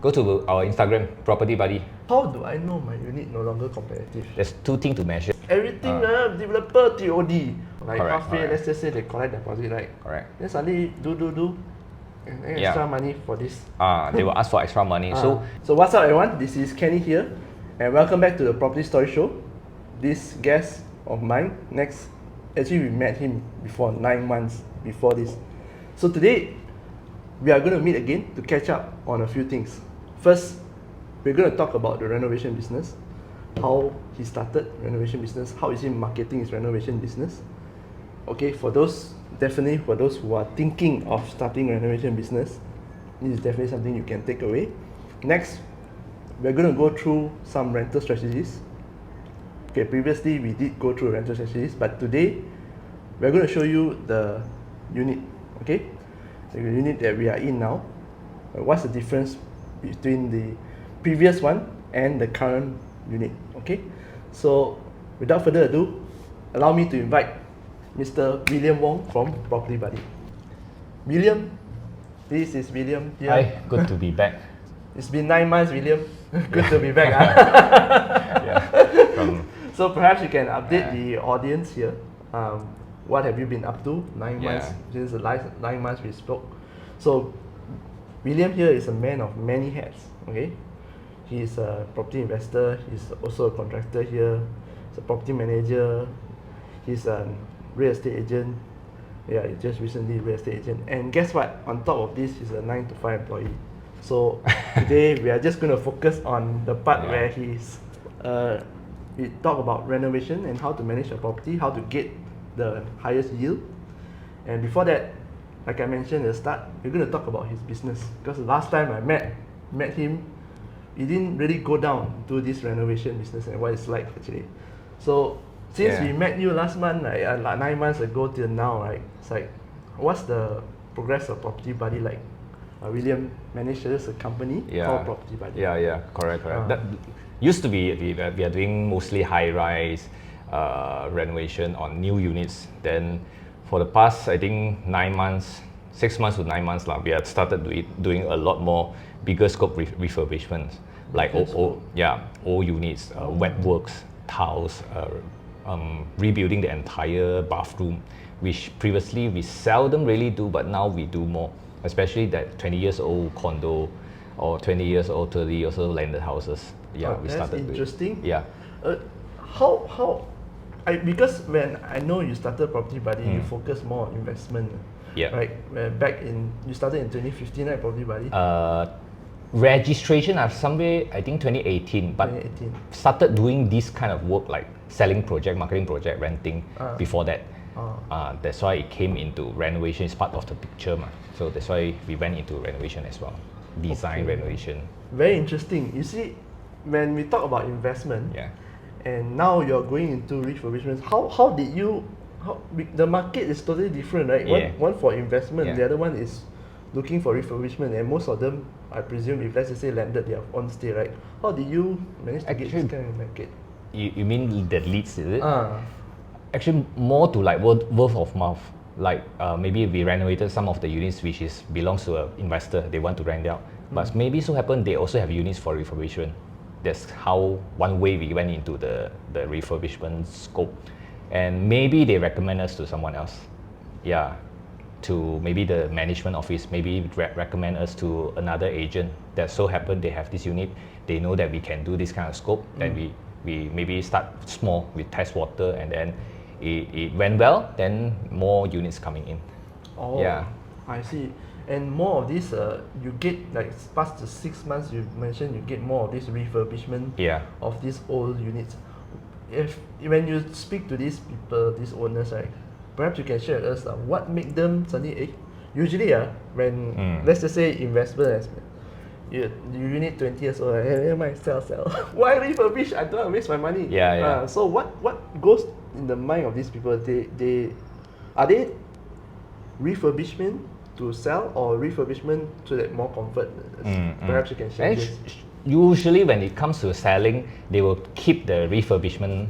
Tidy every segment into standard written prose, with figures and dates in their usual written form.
Go to our Instagram, Property Buddy. How do I know my unit no longer competitive? There's two things to measure. Everything, developer TOD. Like Correct, halfway, correct. let's just say they collect deposit, right? Correct. Then suddenly do, and then extra money for this. They will ask for extra money. So what's up everyone? This is Kenny here, and welcome back to the Property Story Show. This guest of mine, actually we met him before 9 months before this. So today, we are going to meet again to catch up on a few things. First, we're going to talk about the renovation business, how he started renovation business, how is he marketing his renovation business. Okay, for those who are thinking of starting renovation business, this is definitely something you can take away. Next, we're going to go through some rental strategies. Okay, previously we did go through rental strategies, but today we're going to show you the unit. Okay, the unit that we are in now. What's the difference between the previous one and the current unit? Okay, so without further ado, allow me to invite Mr. William Wong from Property Buddy. William, this is William here. hi, good to be back. It's been 9 months, William. Good to be back. So perhaps you can update the audience here. What have you been up to? 9 months since the last 9 months we spoke. So William here is a man of many hats. Okay, he's a property investor. He's also a contractor here. He's a property manager. He's a real estate agent. Yeah, he just recently real estate agent. And guess what? On top of this, he's a 9 to 5 employee. So today we are just going to focus on the part where we talk about renovation and how to manage a property, how to get the highest yield. And before that, like I mentioned at the start, we're going to talk about his business, because the last time I met him, he didn't really go down to this renovation business and what it's like actually. So since we met you last month, like 9 months ago till now, right? It's like, what's the progress of Property Buddy like? William manages a company called Property Buddy. Correct. That used to be we are doing mostly high-rise renovation on new units. Then for the past, I think 9 months, 6 months to 9 months, we have started doing a lot more bigger scope refurbishments, like old units, wet works, tiles, rebuilding the entire bathroom, which previously we seldom really do, but now we do more, especially that 20 years old condo or 20 years old, 30 years old landed houses. We started. That's interesting. How? Because when I know you started Property Buddy, you focus more on investment. Right. You started in 2015, right? Property Buddy. Registration somewhere, I think 2018, but 2018. started doing this kind of work like selling project, marketing project, renting before that. That's why it came into renovation. It's part of the picture. So that's why we went into renovation as well. Design, renovation. Very interesting. You see, when we talk about investment, and now you're going into refurbishments, the market is totally different, right? One for investment, the other one is looking for refurbishment, and most of them, I presume, if let's just say landed, they are on stay, right? How did you manage to get this kind of market? You mean the leads, is it? Actually, more to like word of mouth. Like maybe we renovated some of the units which belongs to an investor, they want to rent out. But maybe so happen they also have units for refurbishment. That's how one way we went into the refurbishment scope. And maybe they recommend us to someone else. To maybe the management office, maybe recommend us to another agent that so happen they have this unit, they know that we can do this kind of scope, then we maybe start small with test water, and then it went well, then more units coming in. I see. And more of this, you get like past the 6 months you mentioned, you get more of this refurbishment of these old units. When you speak to these people, these owners, right, perhaps you can share with us what make them suddenly, usually when let's just say investment, you unit 20 years old, hey, might sell. Why refurbish? I don't want to waste my money. So what goes in the mind of these people? Are they refurbishment to sell or refurbishment to get more comfort? Perhaps you can share this. Usually when it comes to selling, they will keep the refurbishment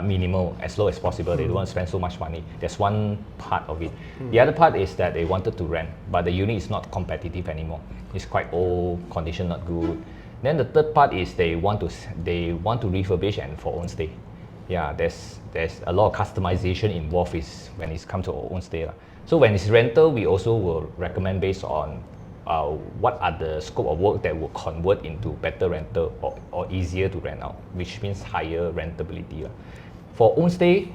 minimal, as low as possible. They don't want to spend so much money. That's one part of it. The other part is that they wanted to rent, but the unit is not competitive anymore. It's quite old, condition not good. Then the third part is they want to refurbish and for own stay. Yeah, there's a lot of customization involved when it's come to our own stay. So when it's rental, we also will recommend based on what are the scope of work that will convert into better rental or easier to rent out, which means higher rentability. For own stay,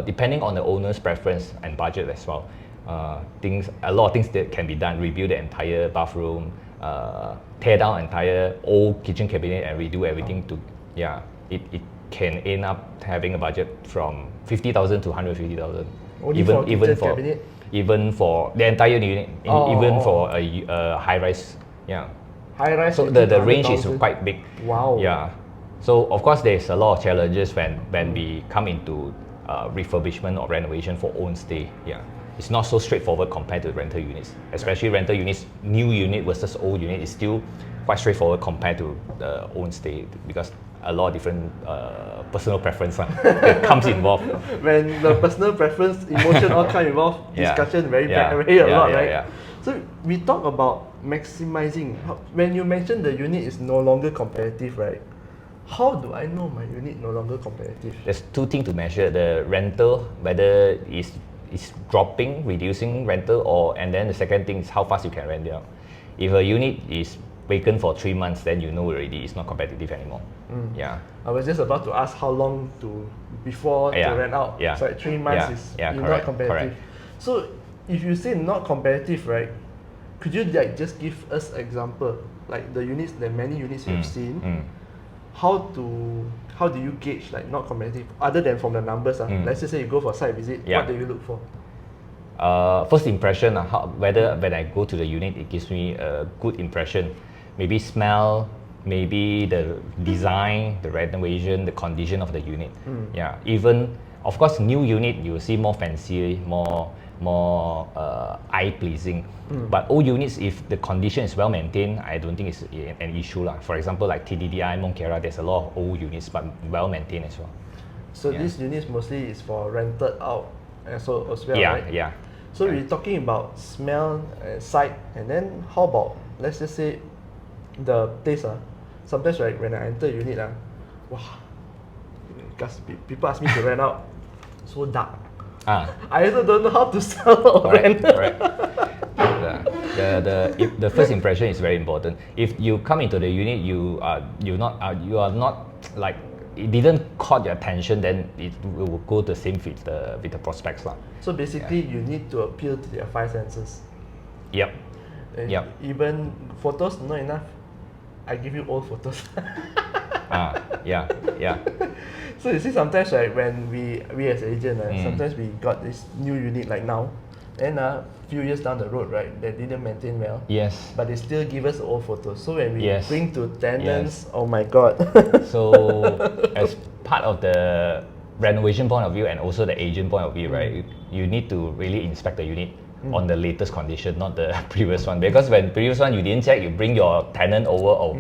depending on the owner's preference and budget as well, a lot of things that can be done. Rebuild the entire bathroom, tear down entire old kitchen cabinet and redo everything it can end up having a budget from 50,000 to 150,000. Even for the entire unit, even for a high rise. Yeah. High rise. So the range is quite big. Wow. Yeah. So of course there's a lot of challenges when we come into refurbishment or renovation for own stay. Yeah. It's not so straightforward compared to rental units. Especially rental units, new unit versus old unit is still quite straightforward compared to the own stay because a lot of different personal preference that comes involved. When the personal preference, emotion all come involved, discussion very a lot, right? Yeah. So we talk about maximizing. When you mention the unit is no longer competitive, right? How do I know my unit no longer competitive? There's two things to measure: the rental, whether it's dropping, reducing rental, and then the second thing is how fast you can rent it out. If a unit is vacant for 3 months, then you know already it's not competitive anymore. Yeah. I was just about to ask how long before to rent out. Yeah. So 3 months is not competitive. Correct. So if you say not competitive, right? Could you just give us example, like the many units you've seen? How do you gauge like not competitive other than from the numbers? Let's just say you go for a site visit. What do you look for? First impression, whether when I go to the unit, it gives me a good impression. Maybe smell, maybe the design, the renovation, the condition of the unit. Yeah, even of course new unit you will see more fancy, more eye pleasing. But old units, if the condition is well maintained, I don't think it's an issue lah. For example, like TDDI, Monkera, there's a lot of old units but well maintained as well. So these units mostly is for rented out as well, right? Yeah. So we're talking about smell, sight, and then how about, let's just say, the taste. Sometimes right, when I enter a unit, because people ask me to rent out, so dark. I also don't know how to sell or rent. Correct. The first impression is very important. If you come into the unit, you are not like, it didn't caught your attention, then it will go the same with the prospects lah. So basically, you need to appeal to their five senses. Yep. Even photos not enough. I give you old photos. Yeah. So you see, sometimes right, when we as agent, sometimes we got this new unit like now, and a few years down the road, right, they didn't maintain well. Yes. But they still give us old photos. So when we bring to tenants, oh my god. So as part of the renovation point of view and also the agent point of view, right, you need to really inspect the unit on the latest condition, not the previous one. Because when previous one you didn't check, you bring your tenant over,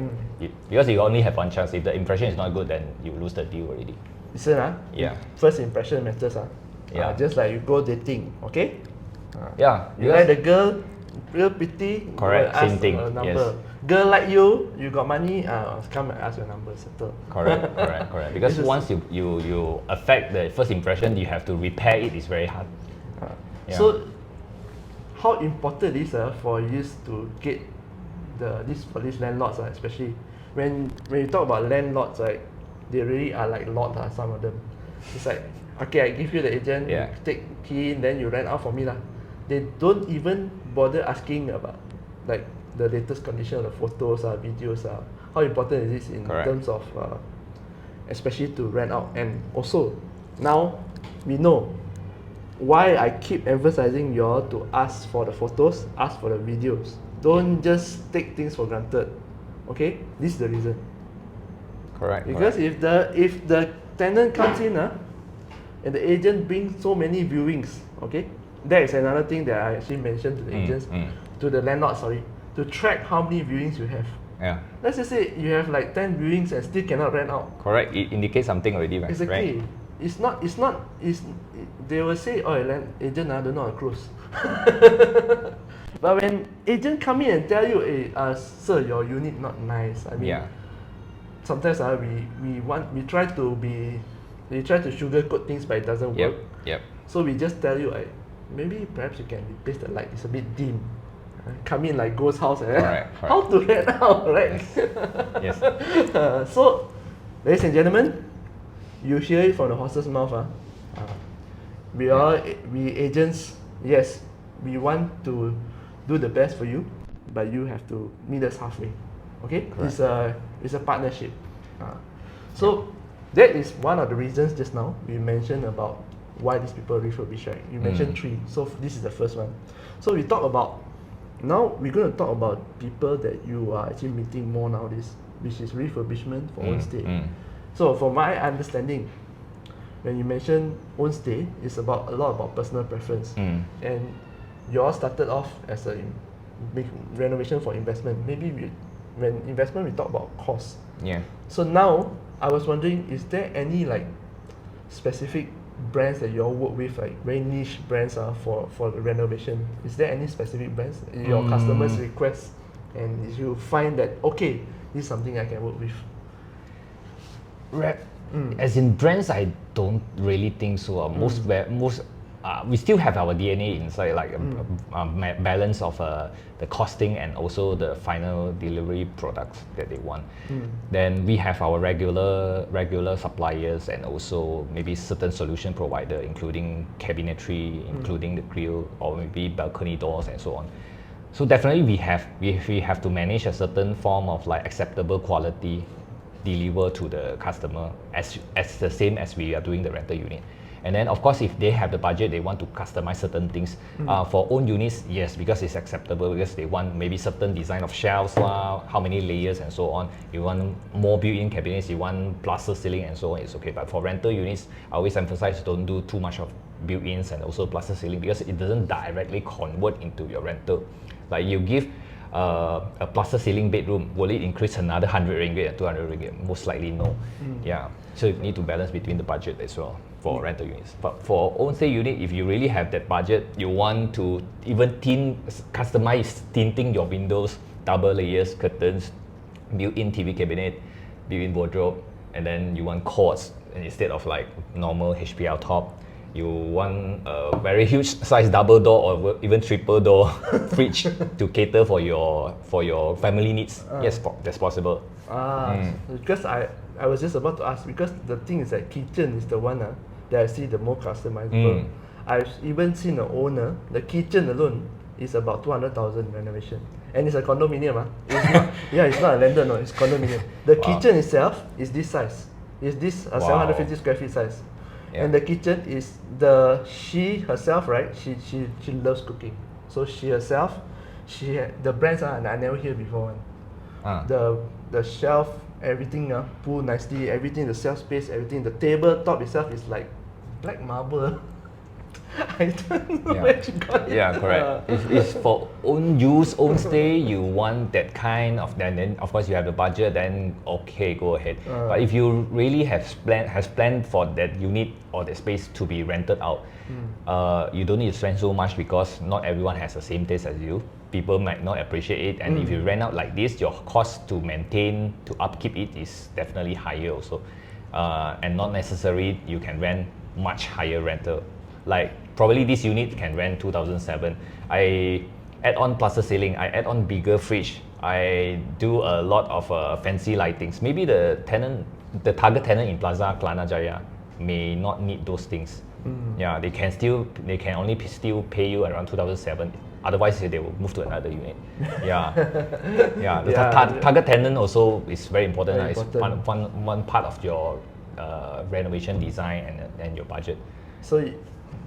because you only have one chance. If the impression is not good, then you lose the deal already. Listen, first impression matters. Just like you go dating, okay? You like the girl, real pretty. Correct, same thing. Yes. Girl like you got money, come and ask your number, settle. Correct. Because once you affect the first impression, you have to repair it. It's very hard. So, how important is for you to get for these landlords, especially when you talk about landlords, right? They really are like lot, some of them. It's like, okay, I give you the agent, you take key, then you rent out for me lah. They don't even bother asking about like the latest condition of the photos, videos. How important is this in terms of, especially to rent out? And also, now we know why I keep emphasizing you all to ask for the photos, ask for the videos. Don't just take things for granted. Okay, this is the reason. Correct. Because if the tenant comes in, and the agent brings so many viewings, okay, that is another thing that I actually mentioned to the agents, to the landlord, to track how many viewings you have. Yeah. Let's just say you have like 10 viewings and still cannot rent out. Correct. It indicates something already, right? Exactly. Right? They will say, oh, land agent, I don't know how to close. But when agent come in and tell you, hey, sir, your unit not nice. I mean, Yeah. sometimes we try to sugarcoat things, but it doesn't work. Yep. So we just tell you, maybe perhaps you can replace the light. It's a bit dim. Come in like ghost house. Correct. How to rent out, right? Yes. So, ladies and gentlemen, you hear it from the horse's mouth. We agents, yes, we want to do the best for you, but you have to meet us halfway. Okay? Correct. It's a partnership. So that is one of the reasons just now we mentioned about why these people refurbish, right? You mentioned 3, so this is the first one. So we talk about, now we're going to talk about people that you are actually meeting more nowadays, which is refurbishment for own stay. So from my understanding, when you mention own stay, it's about a lot about personal preference. And you all started off as a renovation for investment. Maybe when investment we talk about cost. Yeah. So now I was wondering, is there any like specific brands that you all work with, like very niche brands for the renovation? Is there any specific brands your customers request, and if you find that okay, this is something I can work with? As in brands, I don't really think so. We still have our DNA inside, like balance of the costing and also the final delivery products that they want. Then we have our regular suppliers and also maybe certain solution provider, including cabinetry, including the grill, or maybe balcony doors and so on. So definitely we have to manage a certain form of like acceptable quality deliver to the customer as the same as we are doing the rental unit. And then of course if they have the budget, they want to customize certain things. For own units, yes, because it's acceptable, because they want maybe certain design of shelves, how many layers and so on. You want more built-in cabinets, you want plaster ceiling and so on, it's okay. But for rental units, I always emphasize don't do too much of built-ins and also plaster ceiling, because it doesn't directly convert into your rental. Like you give a plaster ceiling bedroom, will it increase another 100 ringgit and 200 ringgit? Most likely no. Yeah, so you need to balance between the budget as well for rental units. But for own stay unit, if you really have that budget, you want to even customize tinting your windows, double layers, curtains, built-in TV cabinet, built-in wardrobe, and then you want cords instead of like normal HPL top. You want a very huge size double door or even triple door fridge to cater for your family needs. Yes, that's possible. Because I was just about to ask, because the thing is that kitchen is the one that I see the more customizable. I've even seen an owner, the kitchen alone is about 200,000 renovation. And it's a condominium. It's not a landed, no, it's condominium. The kitchen itself is this size. It's this 750 square feet size. Yeah. And the kitchen is she herself, right? She loves cooking. So she herself, the brands I never hear before. The shelf, everything pull nicely, everything, the shelf space, everything. The tabletop itself is like black marble. I don't know where she got it. Yeah, correct. It's for own use, own stay, you want that kind of, then of course you have the budget, then okay, go ahead. But if you really has planned for that unit or the space to be rented out, you don't need to spend so much, because not everyone has the same taste as you. People might not appreciate it, and if you rent out like this, your cost to maintain, to upkeep it is definitely higher also. And not necessarily you can rent much higher rental. Like probably this unit can rent 2007. I add on plaster ceiling, I add on bigger fridge, I do a lot of fancy lightings. Maybe the target tenant in Plaza Kelana Jaya may not need those things. Yeah, they can only still pay you around 2007. Otherwise, they will move to another unit. Target tenant also is very important. It's one part of your renovation design and your budget. So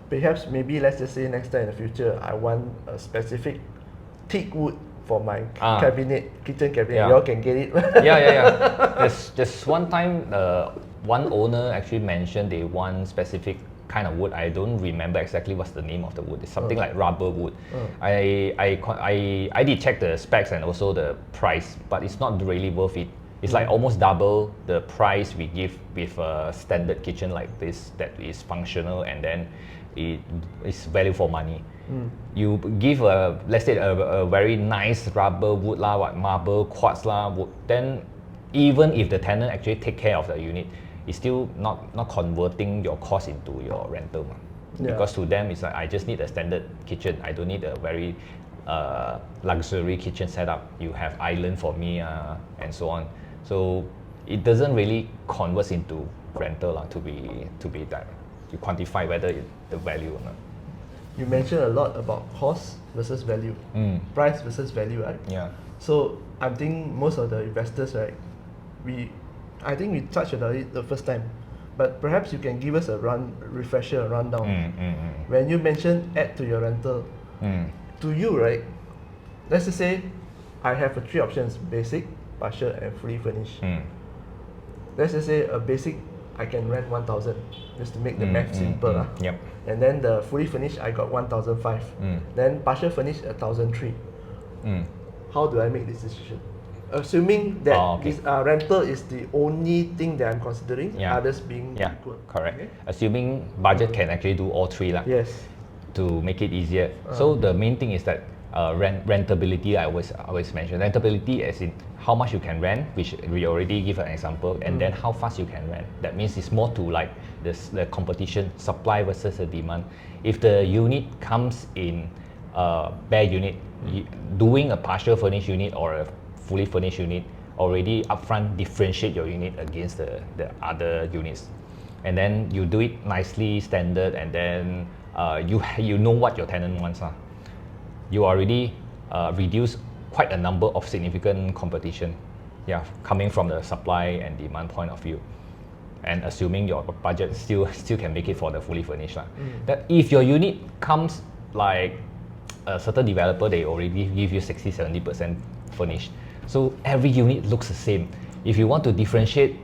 perhaps maybe let's just say next time in the future, I want a specific teak wood for my kitchen cabinet. You all can get it. There's one time one owner actually mentioned they want specific kind of wood. I don't remember exactly what's the name of the wood. It's something like rubber wood. I did check the specs and also the price, but it's not really worth it. It's like almost double the price we give with a standard kitchen like this that is functional, and then it is value for money. You give let's say a very nice rubber wood lah, what marble, quartz lah, wood, then even if the tenant actually take care of the unit, it's still not converting your cost into your rental. Because to them it's like, I just need a standard kitchen. I don't need a very luxury kitchen setup. You have island for me and so on. So it doesn't really convert into rental to be that you quantify whether the value or not. You mentioned a lot about cost versus value, price versus value, right? Yeah. So I think most of the investors, right, I think we touched on it the first time, but perhaps you can give us a rundown. When you mention add to your rental, to you, right, let's just say I have 3 options: basic, partial, and fully furnished. Let's just say a basic I can rent 1,000, just to make the math simple. Yep. And then the fully furnished I got 1,005. Then partial furnished 1,003. How do I make this decision? Assuming that this rental is the only thing that I'm considering, others being equal. Correct. Okay? Assuming budget can actually do all 3 lah. Yes. To make it easier. So the main thing is that rentability. I always mention rentability as in how much you can rent, which we already give an example, and then how fast you can rent. That means it's more to like the competition, supply versus the demand. If the unit comes in bare unit, doing a partial furnished unit or a fully furnished unit already upfront differentiate your unit against the other units, and then you do it nicely standard, and then you know what your tenant wants. You already reduce quite a number of significant competition, coming from the supply and demand point of view, and assuming your budget still can make it for the fully furnished. That if your unit comes like a certain developer, they already give you 60-70% furnished, so every unit looks the same. If you want to differentiate,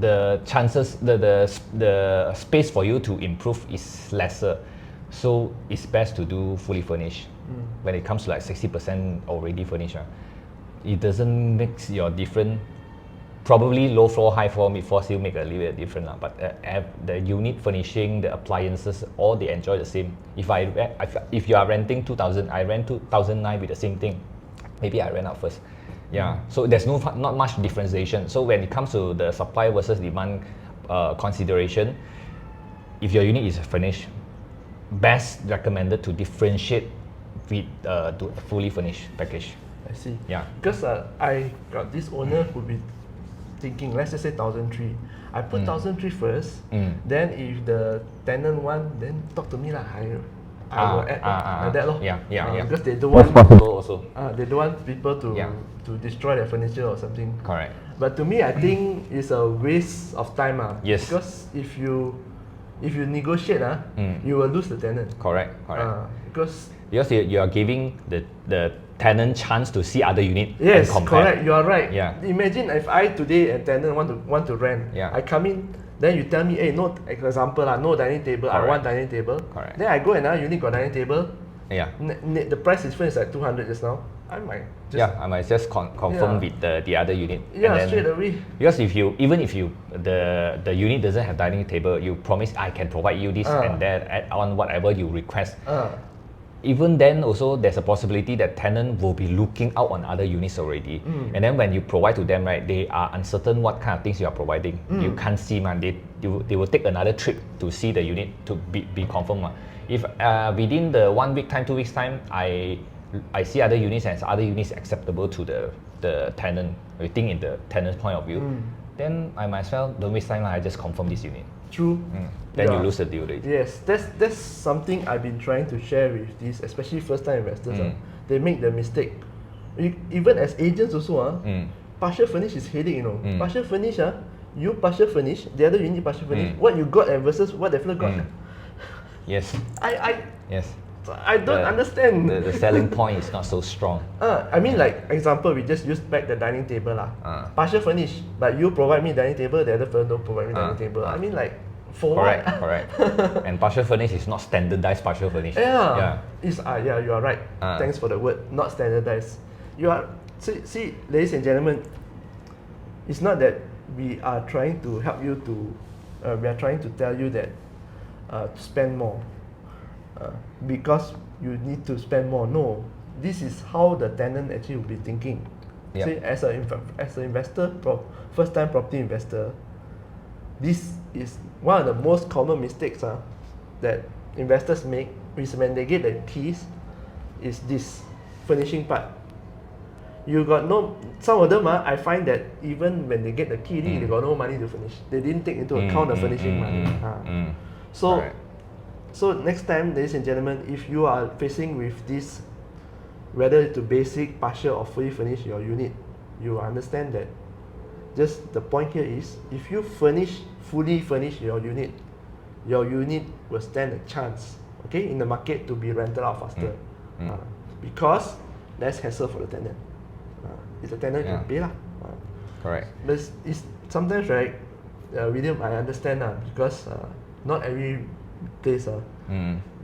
the chances, the space for you to improve is lesser, so it's best to do fully furnished. When it comes to like 60% already furnished, it doesn't make your different. Probably low floor, high floor, mid floor still make a little bit different, but the unit furnishing, the appliances, all they enjoy the same. If you are renting 2,000, I rent 2,009 with the same thing. Maybe I rent out first. So there's not much differentiation. So when it comes to the supply versus demand consideration, if your unit is furnished, best recommended to differentiate with to a fully furnished package. I see. Because I got this owner who be thinking, let's just say 1,003. I put 1,003 first. Then if the tenant want, then talk to me lah. I will add like that lor. Because they don't want also. They don't want people to destroy their furniture or something. Correct. But to me, I think it's a waste of time. Yes. Because if you negotiate, you will lose the tenant. Correct. Because you are giving the tenant chance to see other unit. Yes, and compare. correct. You are right. Imagine if I today a tenant want to rent. I come in, then you tell me, hey, no, example no dining table. Correct. I want dining table. Correct. Then I go another unit got dining table. The price difference is like 200 just now. I might just confirm with the other unit. Straight away. Because if you the unit doesn't have dining table, you promise I can provide you this and that, add on whatever you request. Even then also there's a possibility that tenant will be looking out on other units already. And then when you provide to them, right, they are uncertain what kind of things you are providing. You can't see, man. They will take another trip to see the unit to be confirmed. If within the 1 week time, 2 weeks time, I see other units and other units acceptable to the tenant, we think in the tenant's point of view, then I might as well don't waste time. I just confirm this unit. True. Then you lose the deal already. Yes, that's something I've been trying to share with these, especially first-time investors. They make the mistake. Even as agents also, partial furnish is headache, Partial furnish, you partial furnish, the other unit partial furnish. What you got and versus what the fellow got. Yes. I don't understand. The selling point is not so strong. I mean, like example, we just use back the dining table Partial furnish, but you provide me dining table, the other fellow don't provide me dining table. I mean, like, For correct, what? correct. And partial furnish is not standardized partial furnish. Yeah. Yeah, you are right. Thanks for the word. Not standardized. You are see, ladies and gentlemen, it's not that we are trying to help you to. We are trying to tell you that to spend more because you need to spend more. No, this is how the tenant actually will be thinking. Yep. See, as an investor, first time property investor, this is one of the most common mistakes that investors make is when they get the keys, is this furnishing part. You got no, some of them I find that even when they get the key, they got no money to finish. They didn't take into account the furnishing money. So next time, ladies and gentlemen, if you are facing with this, whether to basic, partial or fully furnish your unit, you understand that just the point here is, if you fully furnish your unit will stand a chance, okay, in the market to be rented out faster, because less hassle for the tenant. If the tenant can pay lah. Correct. But it's sometimes, right, William, I understand because not every place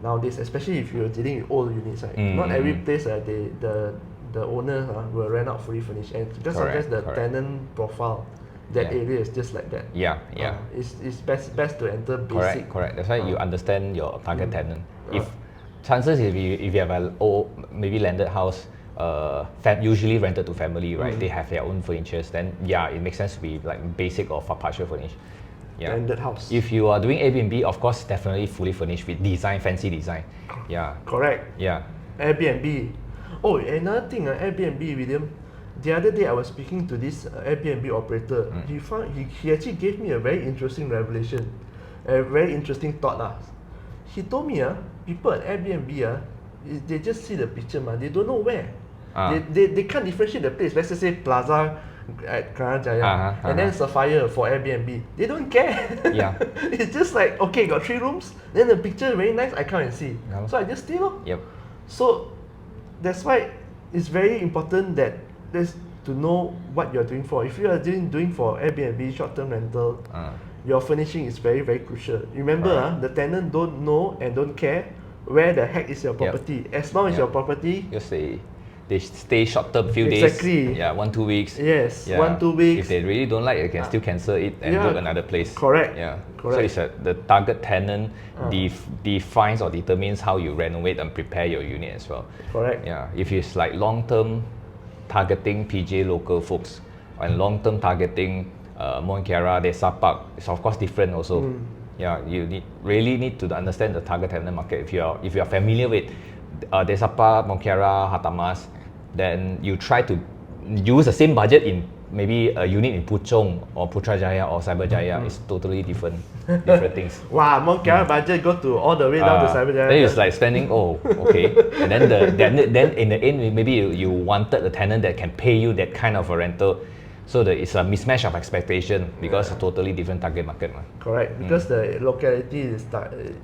nowadays, especially if you're dealing with old units, right, not every place the owner will rent out fully furnished, and because sometimes the tenant profile that area is just like that. It's best to enter basic. Correct. That's why you understand your target tenant. If chances if you have an old maybe landed house, usually rented to family, right? They have their own furnitures. Then it makes sense to be like basic or partial furnished. Landed house. If you are doing Airbnb, of course, definitely fully furnished with design, fancy design. Correct. Airbnb. Oh, another thing, Airbnb, William. The other day I was speaking to this Airbnb operator. He actually gave me a very interesting revelation, a very interesting thought. He told me people at Airbnb they just see the picture, they don't know where. They can't differentiate the place. Let's just say Plaza at Karanjaya and then Sapphire for Airbnb. They don't care. It's just like, okay, got 3 rooms, then the picture very nice, I come and see. So I just stay. So that's why it's very important that to know what you're doing for. If you are doing for Airbnb, short-term rental, your furnishing is very, very crucial. Remember, the tenant don't know and don't care where the heck is your property. As long as your property, they stay short term, few days. 1-2 weeks. Yes, 1-2 weeks. If they really don't like it, they can still cancel it and book another place. Correct. So it's the target tenant defines or determines how you renovate and prepare your unit as well. Correct. If it's like long term targeting PJ local folks and long term targeting Mont Kiara, Desa Park, it's of course different also. You really need to understand the target tenant market. If you are familiar with Desa Park, Mont Kiara, Hatamas, then you try to use the same budget in maybe a unit in Puchong or Putrajaya or Cyberjaya. It's totally different things. Wow, Mont Kiara budget go to all the way down to Cyberjaya. Then it's like spending, okay. And then in the end, maybe you wanted a tenant that can pay you that kind of a rental. So it's a mismatch of expectation because it's a totally different target market. Correct, because the locality is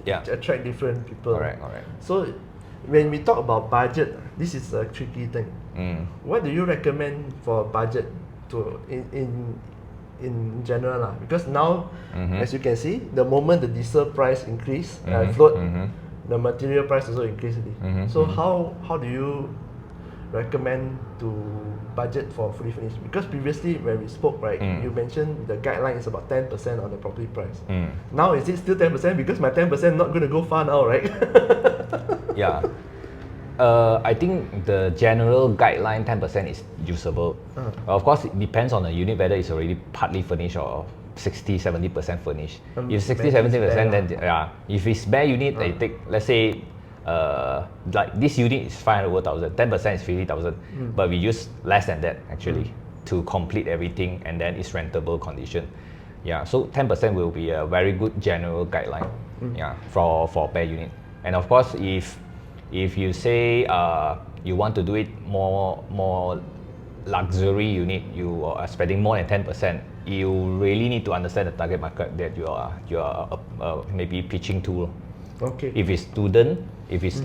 attract different people. Correct. So when we talk about budget, this is a tricky thing. What do you recommend for budget in general? Because now, as you can see, the moment the diesel price increase, the material price also increase. So how do you recommend to budget for fully furnished? Because previously when we spoke, right, you mentioned the guideline is about 10% on the property price. Now is it still 10%? Because my 10% not going to go far now, right? I think the general guideline 10% is usable. Of course, it depends on the unit whether it's already partly furnished or 60-70% furnished. If 60-70%, then if it's bare unit, they take, let's say, like this unit is 500,000, 10% is 50,000, but we use less than that actually to complete everything, and then it's rentable condition. So 10% will be a very good general guideline. For bare unit. And of course, if you say you want to do it more luxury unit, you are spending more than 10%, you really need to understand the target market that you are maybe pitching to. Okay. If it's student, if it's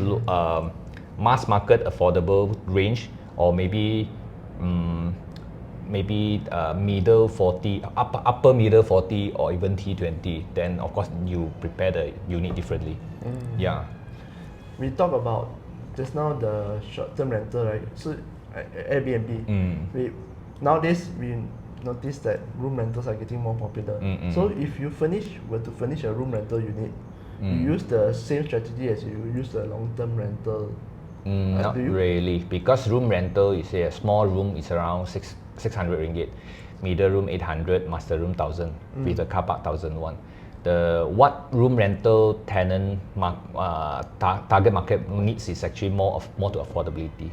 mass market affordable range, or maybe maybe middle 40, upper middle 40 or even T20, then of course you prepare the unit differently. Yeah. We talk about just now the short-term rental, right? So Airbnb. Nowadays we notice that room rentals are getting more popular. So if you were to furnish a room rental unit, you use the same strategy as you use the long-term rental. Not really, because room rental is a small room is around 600 ringgit, middle room 800, master room 1000, with the car park 1001. What room rental tenant target market needs is actually more to affordability.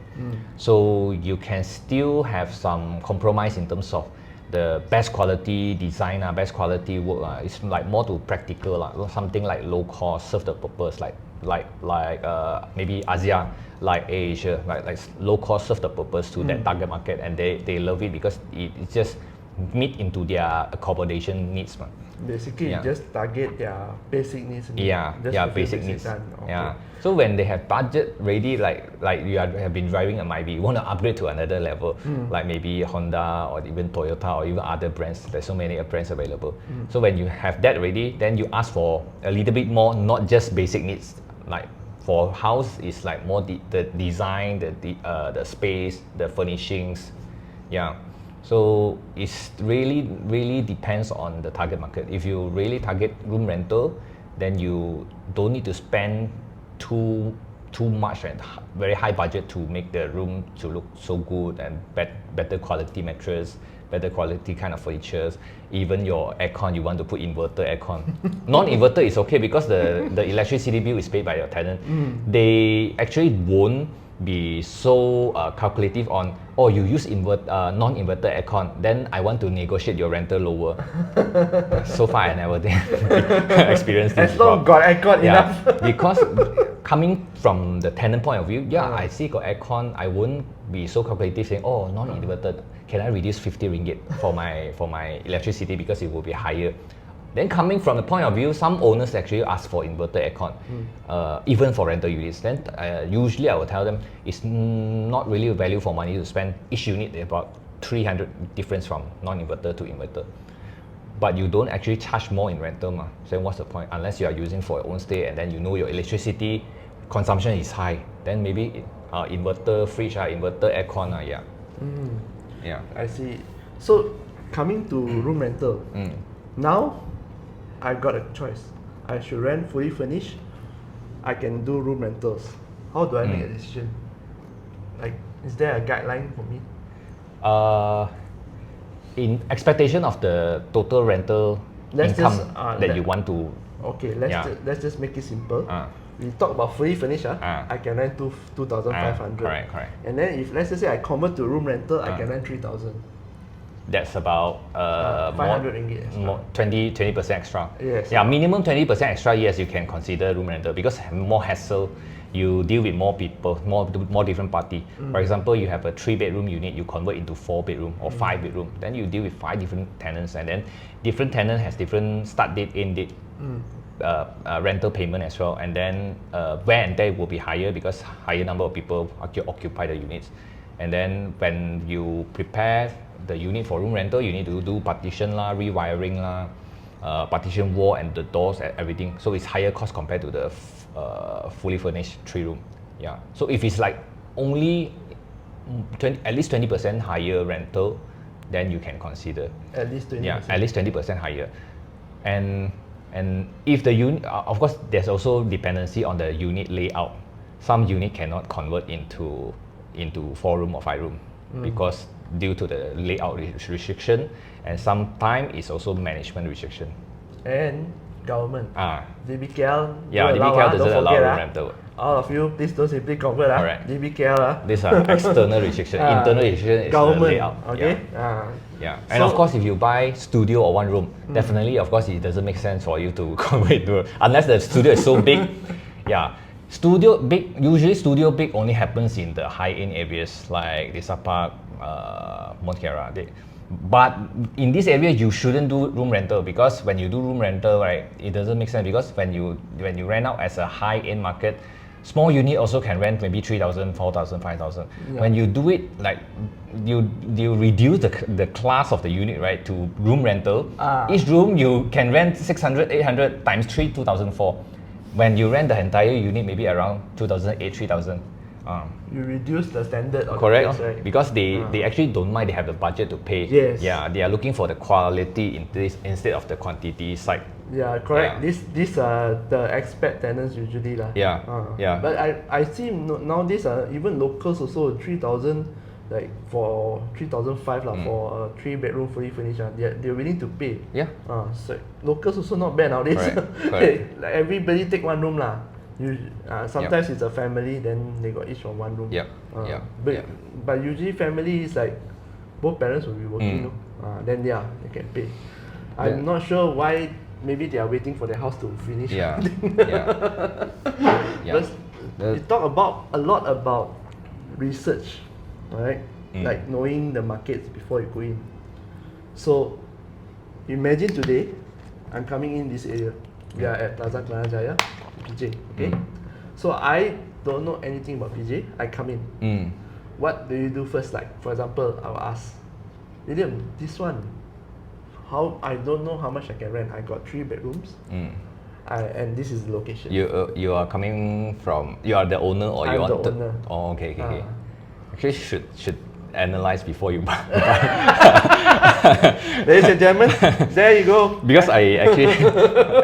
So you can still have some compromise in terms of the best quality design, best quality work. It's like more to practical, something like low cost, serve the purpose, like maybe Asia, like Asia, like low cost serve the purpose to that target market, and they love it because it just meet into their accommodation needs. Basically, just target their basic needs. Basic needs. Okay. So when they have budget ready, like you have been driving a Myvi, you want to upgrade to another level, like maybe Honda or even Toyota or even other brands. There's so many brands available. So when you have that ready, then you ask for a little bit more, not just basic needs. Like for house, is like more the design, the space, the furnishings. Yeah. So it's really depends on the target market. If you really target room rental, then you don't need to spend too much and very high budget to make the room to look so good and better quality mattress, better quality kind of furnitures. Even your aircon, you want to put inverter aircon. Non-inverter is okay because the electricity bill is paid by your tenant. They actually won't be so calculative on, you use non-inverter aircon, then I want to negotiate your rental lower. So far I never experienced this. As long got aircon enough. Because coming from the tenant point of view, I see got aircon, I won't be so calculative saying, non-inverter, can I reduce 50 ringgit for my electricity because it will be higher. Then coming from the point of view, some owners actually ask for inverter aircon, even for rental units. Then usually I will tell them it's not really a value for money to spend each unit about 300 difference from non-inverter to inverter. But you don't actually charge more in rental. So what's the point? Unless you are using for your own stay and then you know your electricity consumption is high, then maybe inverter, fridge, inverter, aircon, Yeah. I see. So coming to room rental, now I got a choice. I should rent fully furnished. I can do room rentals. How do I make a decision? Like, is there a guideline for me? In expectation of the total rental income that you want to. Okay, let's just make it simple. We talk about fully furnished. I can rent 2,500. Correct. And then if let's just say I convert to room rental, I can rent 3,000. That's about 500 ringgit extra. 20% extra. Yes. Yeah, minimum 20% extra. Yes, you can consider room rental because more hassle. You deal with more people, more different party. For example, you have a 3-bedroom unit, you convert into 4-bedroom or 5-bedroom. Then you deal with 5 different tenants, and then different tenant has different start date, end date, rental payment as well. And then wear and tear will be higher because higher number of people occupy the units. And then when you prepare the unit for room rental, you need to do partition rewiring partition wall and the doors and everything. So it's higher cost compared to the fully furnished 3-room. Yeah. So if it's like only at least 20% higher rental, then you can consider. At least 20%. Yeah, at least 20% higher. And if the unit, of course, there's also dependency on the unit layout. Some unit cannot convert into 4-room or 5-room because due to the layout restriction, and sometimes it's also management restriction. And government. DBKL. DBKL doesn't allow room rental. All of you, please don't simply convert. DBKL. These are external restriction. Internal restriction is government. The layout. Okay. And of course, if you buy studio or 1 room, definitely, of course, it doesn't make sense for you to convert to, unless the studio is so big. Studio big. Usually, studio big only happens in the high-end areas like Desa Park, Montera. But in this area, you shouldn't do room rental because when you do room rental, right, it doesn't make sense because when you rent out as a high-end market, Small unit also can rent maybe 3,000, 4,000, 5,000. Yeah. When you do it like you reduce the class of the unit, right, to room rental. Each room you can rent 600, 800 times 3, 2,004. When you rent the entire unit, maybe around 2,008, 3,000. You reduce the standard of Correct, the place, right? because they actually don't mind, they have the budget to pay. Yes. Yeah, they are looking for the quality in this instead of the quantity side. Yeah, correct. Yeah. These are the expat tenants usually lah. Yeah, yeah. But I see nowadays even locals also 3,000, like for 3,500 lah for a 3-bedroom fully furnished. They're willing to pay. Yeah. So locals also not bad nowadays. Correct. Like everybody take one room lah. Sometimes it's a family, then they got each of one room. Yep. But usually family is like both parents will be working. Then yeah, they can pay. I'm not sure why. Maybe they are waiting for the house to finish. Yeah. But you talk about a lot about research, right? Like knowing the markets before you go in. So imagine today, I'm coming in this area. We are at Plaza Kelana Jaya, PJ. Okay. So I don't know anything about PJ. I come in. What do you do first? Like for example, I'll ask William, this one. How I don't know how much I can rent. I got 3 bedrooms, and this is the location. You are coming from, you are the owner, or I'm you want the owner. Oh, okay. Actually, should analyze before you buy. Ladies and gentlemen, there you go. Because I actually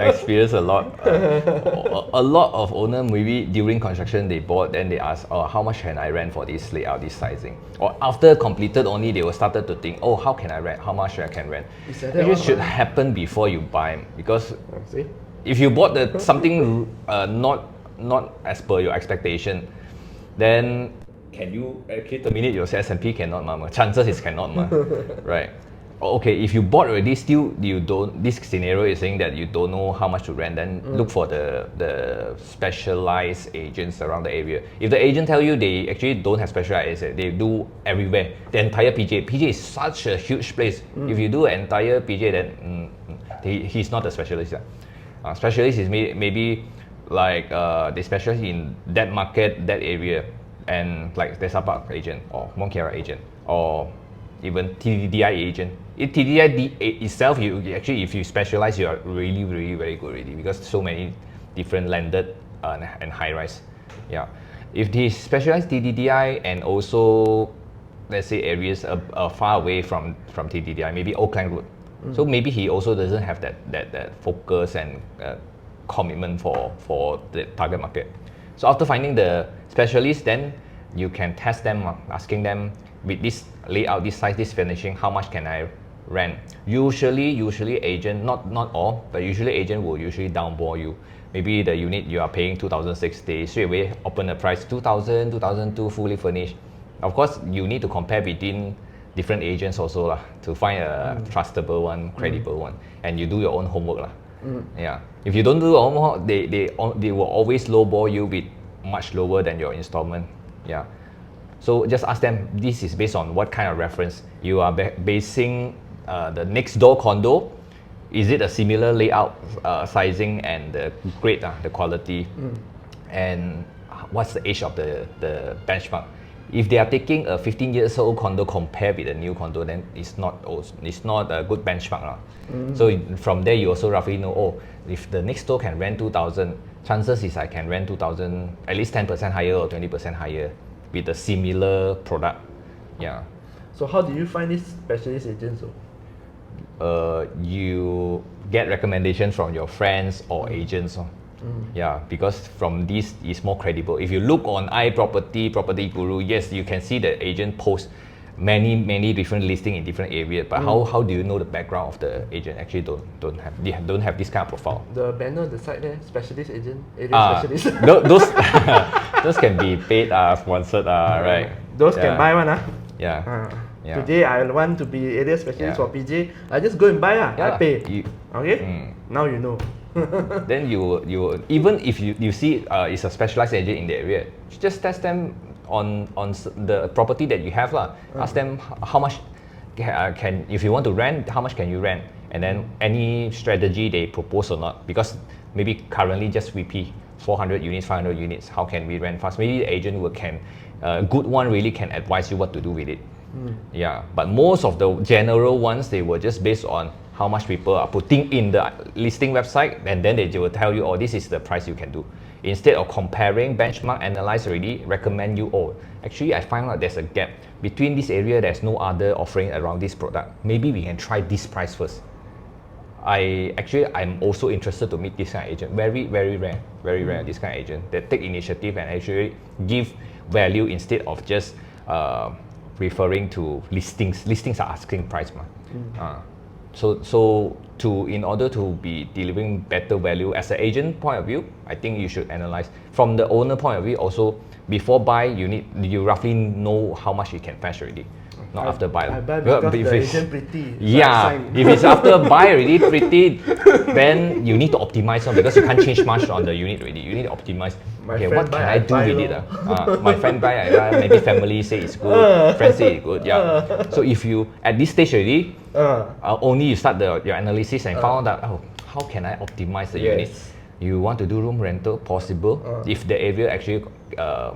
experienced a lot of owner, maybe during construction they bought, then they ask, oh, how much can I rent for this layout, this sizing? Or after completed only, they will started to think, oh, how can I rent? How much I can rent? It should happen before you buy, because if you bought something not as per your expectation, then can you actually terminate your S&P? Cannot, mama. Chances is cannot, ma. Right? Okay, if you bought already, still you don't. This scenario is saying that you don't know how much to rent. Then look for the specialized agents around the area. If the agent tell you they actually don't have specialized agents, they do everywhere. The entire PJ is such a huge place. If you do an entire PJ, then he's not a specialist. Specialist is maybe like they specialize in that market, that area. And like Desa Park agent or Mongkiara agent or even TDDI agent. TDDI itself, you actually, if you specialize, you are really, really very good already, because so many different landed and high rise. Yeah, if they specialize TDDI and also let's say areas far away from TDDI, maybe Oakland Road. So maybe he also doesn't have that focus and commitment for the target market. So after finding the specialist, then you can test them, asking them, with this layout, this size, this finishing, how much can I rent? Usually agent, not all, but usually agent will usually downball you. Maybe the unit you are paying 2,060, straight away open the price 2,000, 2,002 fully furnished. Of course, you need to compare between different agents also lah, to find a trustable one, credible one, and you do your own homework lah. Yeah. If you don't do your own homework, they will always lowball you with much lower than your installment. Yeah. So just ask them, this is based on what kind of reference? You are basing the next door condo. Is it a similar layout, sizing, and the grade, the quality? And what's the age of the benchmark? If they are taking a 15 years old condo compared with a new condo, then it's not a good benchmark. So from there, you also roughly know, oh, if the next door can rent 2,000, chances is I can rent 2,000 at least 10% higher or 20% higher with a similar product. Yeah. So how do you find these specialist agents? You get recommendations from your friends or agents. Yeah, because from this is more credible. If you look on iProperty, Property Guru, yes, you can see the agent post many different listings in different areas. But how do you know the background of the agent? Actually, don't have this kind of profile. The banner on the side there, specialist agent, area specialist. Those can be paid, sponsored, right? Those can buy one, Yeah. Today I want to be area specialist for PJ. I just go and buy, I pay. Okay. Now you know. Then you even if you see it's a specialized agent in the area, just test them on the property that you have lah. Ask them how much can, if you want to rent, how much can you rent, and then any strategy they propose or not, because maybe currently just VP 400 units, 500 units, how can we rent fast? Maybe the agent can, good one really can advise you what to do with it. Yeah, but most of the general ones, they were just based on how much people are putting in the listing website, and then they will tell you, oh, this is the price you can do. Instead of comparing, benchmark, analyze already, recommend you, oh, actually I find out there's a gap. Between this area, there's no other offering around this product. Maybe we can try this price first. I'm also interested to meet this kind of agent. Very rare, this kind of agent that take initiative and actually give value instead of just referring to listings. Listings are asking price. So in order to be delivering better value as an agent point of view, I think you should analyze. From the owner point of view also, before buy, you roughly know how much you can fetch already. Not after buy. I buy because the agent pretty. So yeah, if it's after buy already pretty, then you need to optimize because you can't change much on the unit already. You need to optimize. Okay, what can I do with it? My friend buy, maybe family say it's good, friends say it's good. Yeah. So if you at this stage already, only you start your analysis and found out, oh, how can I optimize the unit? You want to do room rental, possible if the area actually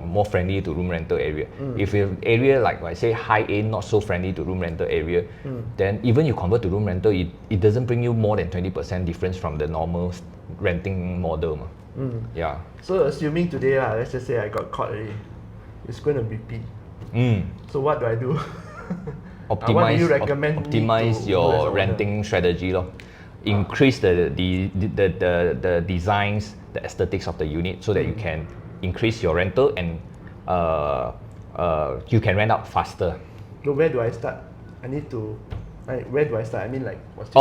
more friendly to room rental area. If your area like I say high end, not so friendly to room rental area, then even you convert to room rental, it doesn't bring you more than 20% difference from the normal renting model. Yeah. So assuming today, let's just say I got caught already, it's going to be P. So what do I do? What do you recommend optimize your renting strategy. Increase the designs, the aesthetics of the unit so that you can increase your rental and you can rent out faster. So where do I start? Where do I start? I mean like what's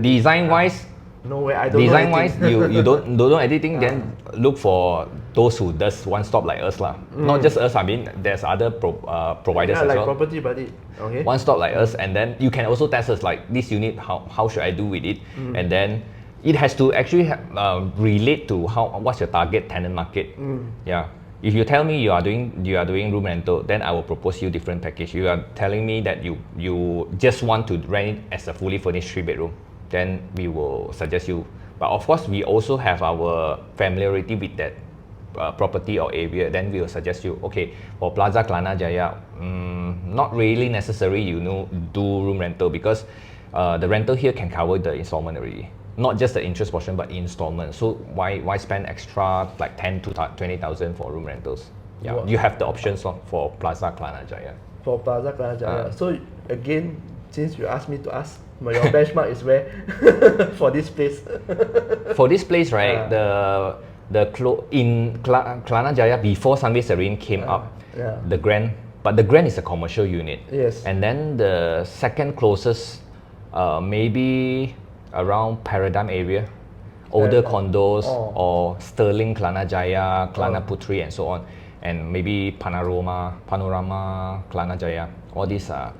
design wise, nowhere. I don't design know wise you don't know anything, then look for those who does one stop like us Not just us, I mean there's other providers as like well. Property Buddy. Okay. One stop like us, and then you can also test us like this unit, how should I do with it, and then it has to actually relate to what's your target tenant market. Yeah. If you tell me you are doing room rental, then I will propose you different package. You are telling me that you just want to rent it as a fully furnished 3-bedroom, then we will suggest you. But of course, we also have our familiarity with that property or area. Then we will suggest you, okay, for Plaza Kelana Jaya, not really necessary do room rental because the rental here can cover the installment already. Not just the interest portion, but installment. So why spend extra like 10 to 20,000 for room rentals? Yeah, you have the options for Plaza Kelana Jaya. For Plaza Kelana Jaya. So again, since you asked me to ask, your benchmark is where for this place? For this place, right? In Kelana Jaya before Sunway Serene came up, the Grand is a commercial unit. Yes. And then the second closest, maybe around Paradigm area, older condos or Sterling, Kelana Jaya, Kelana Putri, and so on, and maybe Panorama, Kelana Jaya. All these are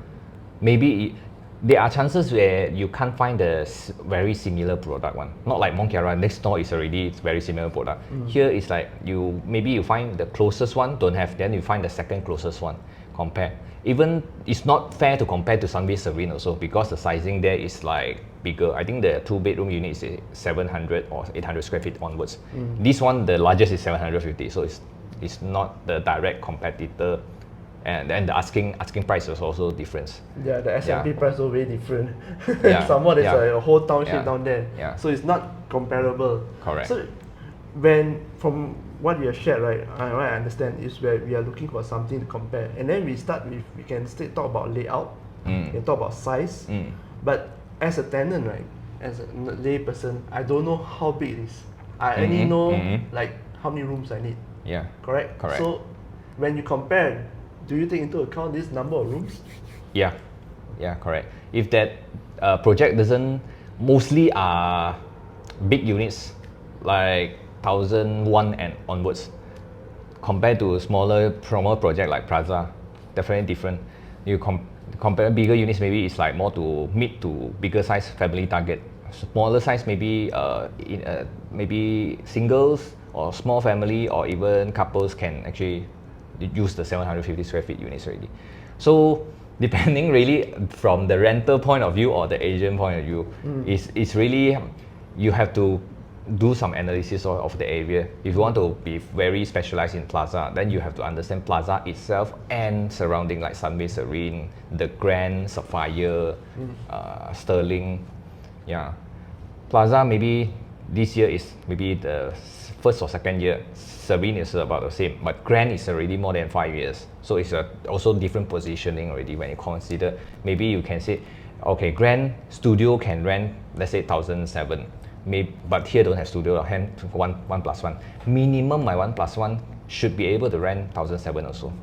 maybe. There are chances where you can't find a very similar product one. Not like Mont Kiara, next door is already very similar product. Here is like maybe you find the closest one, don't have, then you find the second closest one, compare. Even it's not fair to compare to Sunway Serene also because the sizing there is like bigger. I think the 2-bedroom unit is 700 or 800 square feet onwards. This one, the largest is 750, so it's not the direct competitor. And then the asking price is also different. Yeah, the S&P price is very different. Somewhat there's a whole township down there. So it's not comparable. Correct. So from what you have shared, right, what I understand is where we are looking for something to compare. And then we can still talk about layout, we can talk about size. But as a tenant, right, as a lay person, I don't know how big it is. I only know like how many rooms I need. Yeah. Correct? So when you compare, do you take into account this number of rooms? Yeah, correct. If that project doesn't, mostly are big units, like 1,001 and onwards, compared to smaller project like Plaza, definitely different. You compare bigger units, maybe it's like more to mid to bigger size family target. Smaller size, maybe maybe singles or small family or even couples can actually use the 750 square feet units already. So depending really from the rental point of view or the agent point of view, it's really you have to do some analysis of the area. If you want to be very specialized in plaza, then you have to understand plaza itself and surrounding like Sunway Serene, the Grand, Sapphire, Sterling. Yeah. Plaza maybe this year is maybe the first or second year. Serene is about the same, but Grand is already more than 5 years. So it's also different positioning already when you consider. Maybe you can say, okay, Grand Studio can rent, let's say 1,007. But here don't have studio, hence 1+1. Minimum my 1+1 should be able to rent 1,007 also.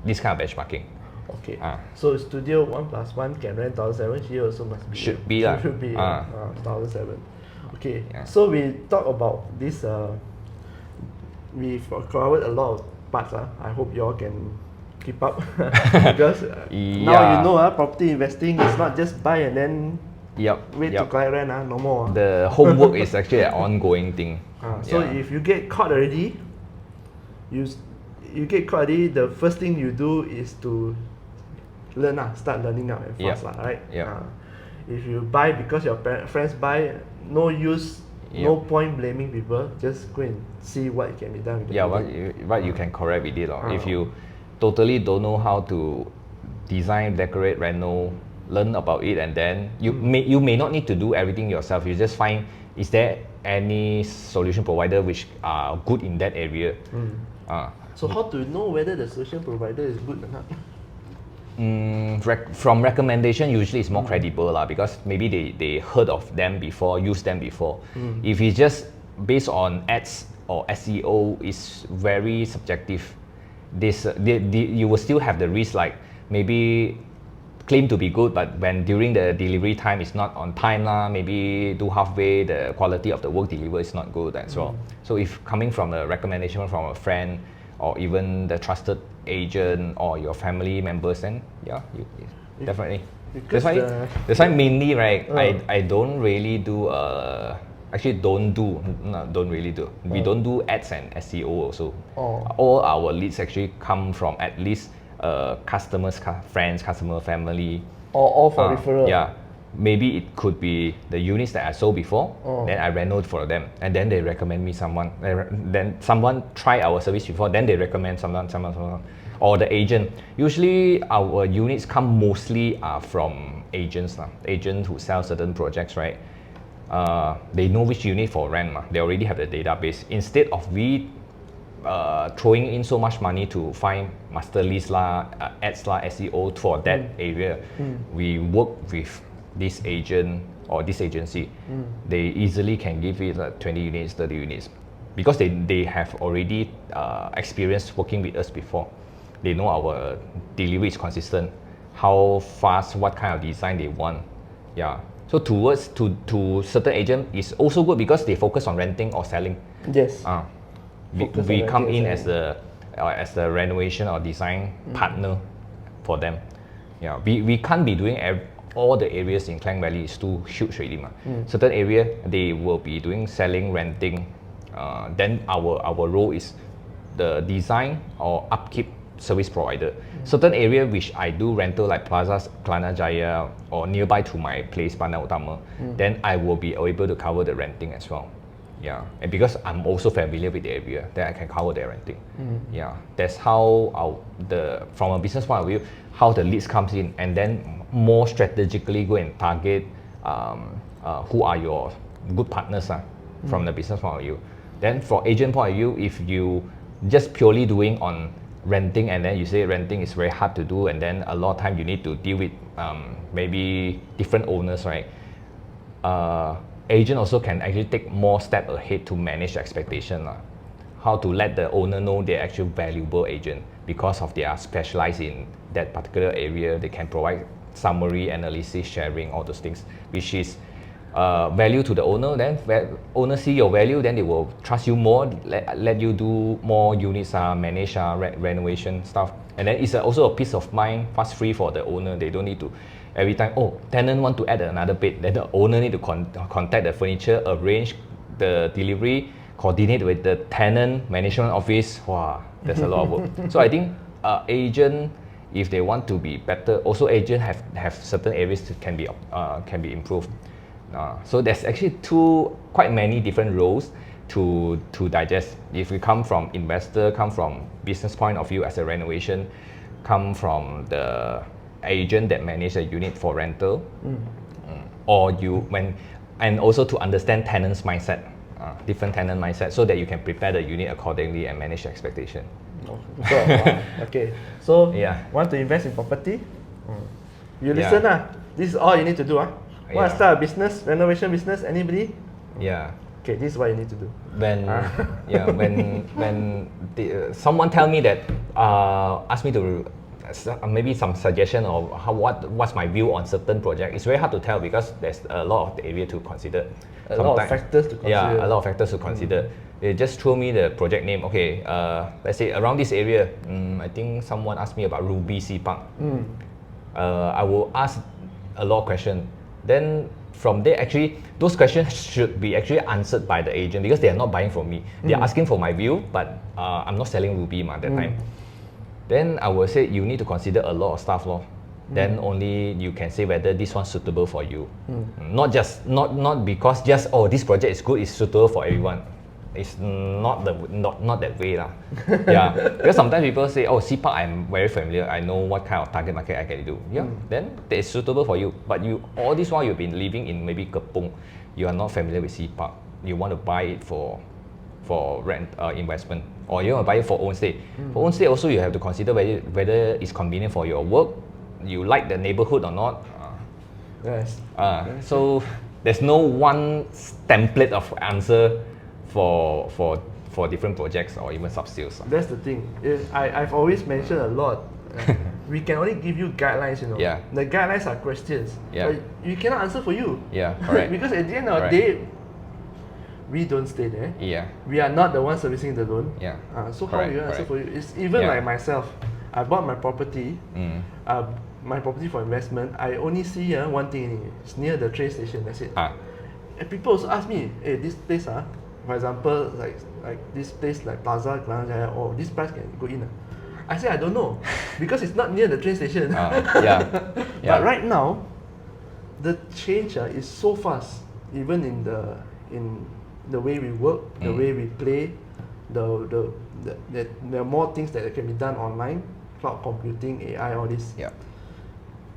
This kind of benchmarking. Okay. So studio 1+1 can rent 1,007. Here also must be. Should be 1,007. Okay. Yeah. So we talk about this. We've covered a lot of parts. I hope you all can keep up because now you know property investing is not just buy and then wait to collect rent. No more. The homework is actually an ongoing thing. So if you get caught already, the first thing you do is to learn. Start learning and fast. Right? If you buy because your friends buy, no use. No point blaming people. Just go and see what can be done with the what you can correct with it. If you totally don't know how to design, decorate, reno, learn about it, and then you may not need to do everything yourself. You just find, is there any solution provider which are good in that area? So how to know whether the solution provider is good or not? From recommendation, usually it's more credible because maybe they heard of them before, used them before. If it's just based on ads or SEO, it's very subjective. You will still have the risk, like maybe claim to be good, but when during the delivery time it's not on time, maybe do halfway, the quality of the work delivered is not good as well. So if coming from a recommendation from a friend or even the trusted agent or your family members, then definitely. That's why mainly, right, I don't really do we don't do ads and SEO also. All our leads actually come from at least customers, friends, customer, family. All for referral. Maybe it could be the units that I sold before, then I renoed for them, and then they recommend me someone. Then someone try our service before, then they recommend someone, or the agent. Usually our units come mostly from agents, agents who sell certain projects, right? They know which unit for rent, they already have the database. Instead of we throwing in so much money to find master list ads SEO for that area, we work with this agent or this agency. They easily can give it 20 units, 30 units, because they have already experienced working with us before. They know our delivery is consistent, how fast, what kind of design they want. So towards to certain agent is also good because they focus on renting or selling. Yes. We come in as the renovation or design partner for them. We can't be doing all the areas in Klang Valley, is too huge already. Certain area they will be doing selling, renting. Then our role is the design or upkeep service provider. Certain area which I do rental like Plazas, Kelana Jaya, or nearby to my place, Bandar Utama, then I will be able to cover the renting as well. And because I'm also familiar with the area, then I can cover the renting. That's how from a business point of view, how the leads comes in, and then more strategically go and target who are your good partners from the business point of view. Then for agent point of view, if you just purely doing on renting, and then you say renting is very hard to do, and then a lot of time you need to deal with maybe different owners, right? Agent also can actually take more step ahead to manage expectation. How to let the owner know they're actually valuable agent because of they are specialized in that particular area. They can provide summary, analysis, sharing, all those things, which is value to the owner. Then owner see your value, then they will trust you more, let you do more units, manage renovation stuff. And then it's also a peace of mind, fuss free for the owner. They don't need to every time, tenant want to add another bed, then the owner need to contact the furniture, arrange the delivery, coordinate with the tenant management office. Wow, that's a lot of work. So I think agent, if they want to be better, also agent have certain areas that can be improved. So there's actually quite many different roles to digest. If we come from investor, come from business point of view as a renovation, come from the agent that manage a unit for rental, or and also to understand tenants' mindset, different tenant mindset, so that you can prepare the unit accordingly and manage expectation. Oh, wow. Okay, so Yeah. want to invest in property? You listen This is all you need to do Want to start a business, renovation business? Anybody? Yeah. Okay, this is what you need to do. When someone tell me that, ask me to maybe some suggestion of what's my view on certain project, it's very hard to tell because there's a lot of area to consider. A lot of factors to consider. Yeah, a lot of factors to consider. They just throw me the project name. Okay, let's say around this area, I think someone asked me about Ruby Sea Park. I will ask a lot of questions. Then from there, actually, those questions should be actually answered by the agent because they are not buying from me. They are asking for my view, but I'm not selling Ruby at that time. Then I will say you need to consider a lot of stuff, Then only you can say whether this one's suitable for you. Not because just this project is good, it's suitable for everyone. It's not that way Yeah, because sometimes people say, Sea Park I'm very familiar. I know what kind of target market I can do. Yeah, then that is suitable for you. But all this while you've been living in maybe Kepung, you are not familiar with Sea Park. You want to buy it for rent investment, or you want to buy it for own stay. For own stay also you have to consider whether it's convenient for your work, you like the neighborhood or not. Yes. So there's no one template of answer for different projects or even sub-sales. That's the thing. I've always mentioned a lot. We can only give you guidelines, Yeah. The guidelines are questions. Yeah. But we cannot answer for you. Yeah, correct. Because at the end of the day, we don't stay there. Yeah. We are not the ones servicing the loan. Yeah. So how will you answer for you? It's even like myself. I bought my property. My property for investment. I only see one thing. It's near the train station. That's it. And people also ask me, hey, this place for example, like this place like Plaza, this price can go in. I say I don't know because it's not near the train station. But right now, the change is so fast. Even in the way we work, the way we play, there are more things that can be done online, cloud computing, AI, all this. Yeah.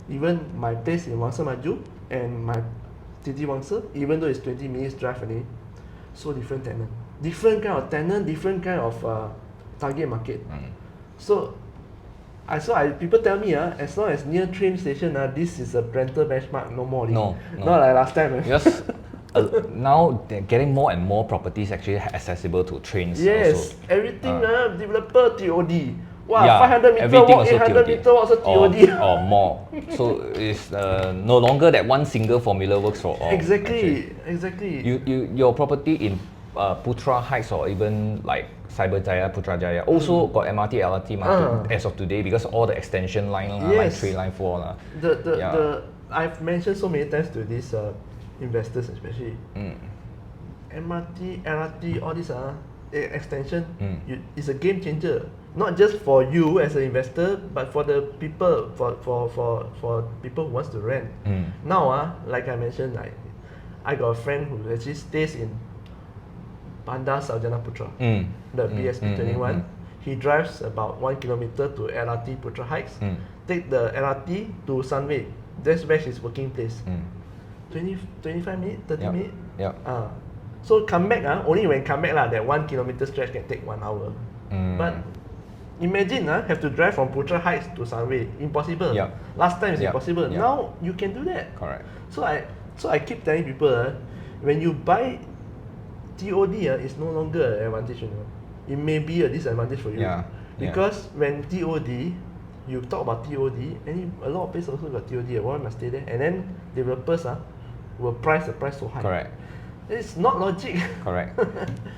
Even my place in Wangsa Maju and my Titi Wangsa, even though it's 20 minutes drive away, so different tenant, different kind of tenant, different kind of target market. So people tell me as long as near train station this is a rental benchmark, no more. No. Not like last time. Because now they're getting more and more properties actually accessible to trains. Yes, also. Everything developer TOD. Wow, Yeah, 500 meter everything walk, also 800 TOD. meter walk, also TOD. Or more. So it's no longer that one single formula works for all. Exactly. Your property in Putra Heights or even like Cyberjaya, Putrajaya also got MRT, LRT as of today because all the extension line, line 3, line 4. I've mentioned so many times to these investors especially. MRT, LRT, all this extension is a game changer. Not just for you as an investor, but for the people, for people who wants to rent. Now, like I mentioned, I got a friend who actually stays in Bandar Sarjana Putra, the BSP 21. He drives about 1 kilometer to LRT Putra Heights. Take the LRT to Sunway. That's where his working place. 25 minutes, 30 minutes. So come back, only when come back that 1 kilometer stretch can take 1 hour. But imagine have to drive from Putra Heights to Sunway. Impossible. Last time it's impossible. Now you can do that. Correct. So I keep telling people, when you buy TOD, it's no longer an advantage. It may be a disadvantage for you. Because when TOD, you talk about TOD, and a lot of places also got TOD. Why must stay there? And then developers will price the price so high. Correct. It's not logic. Correct.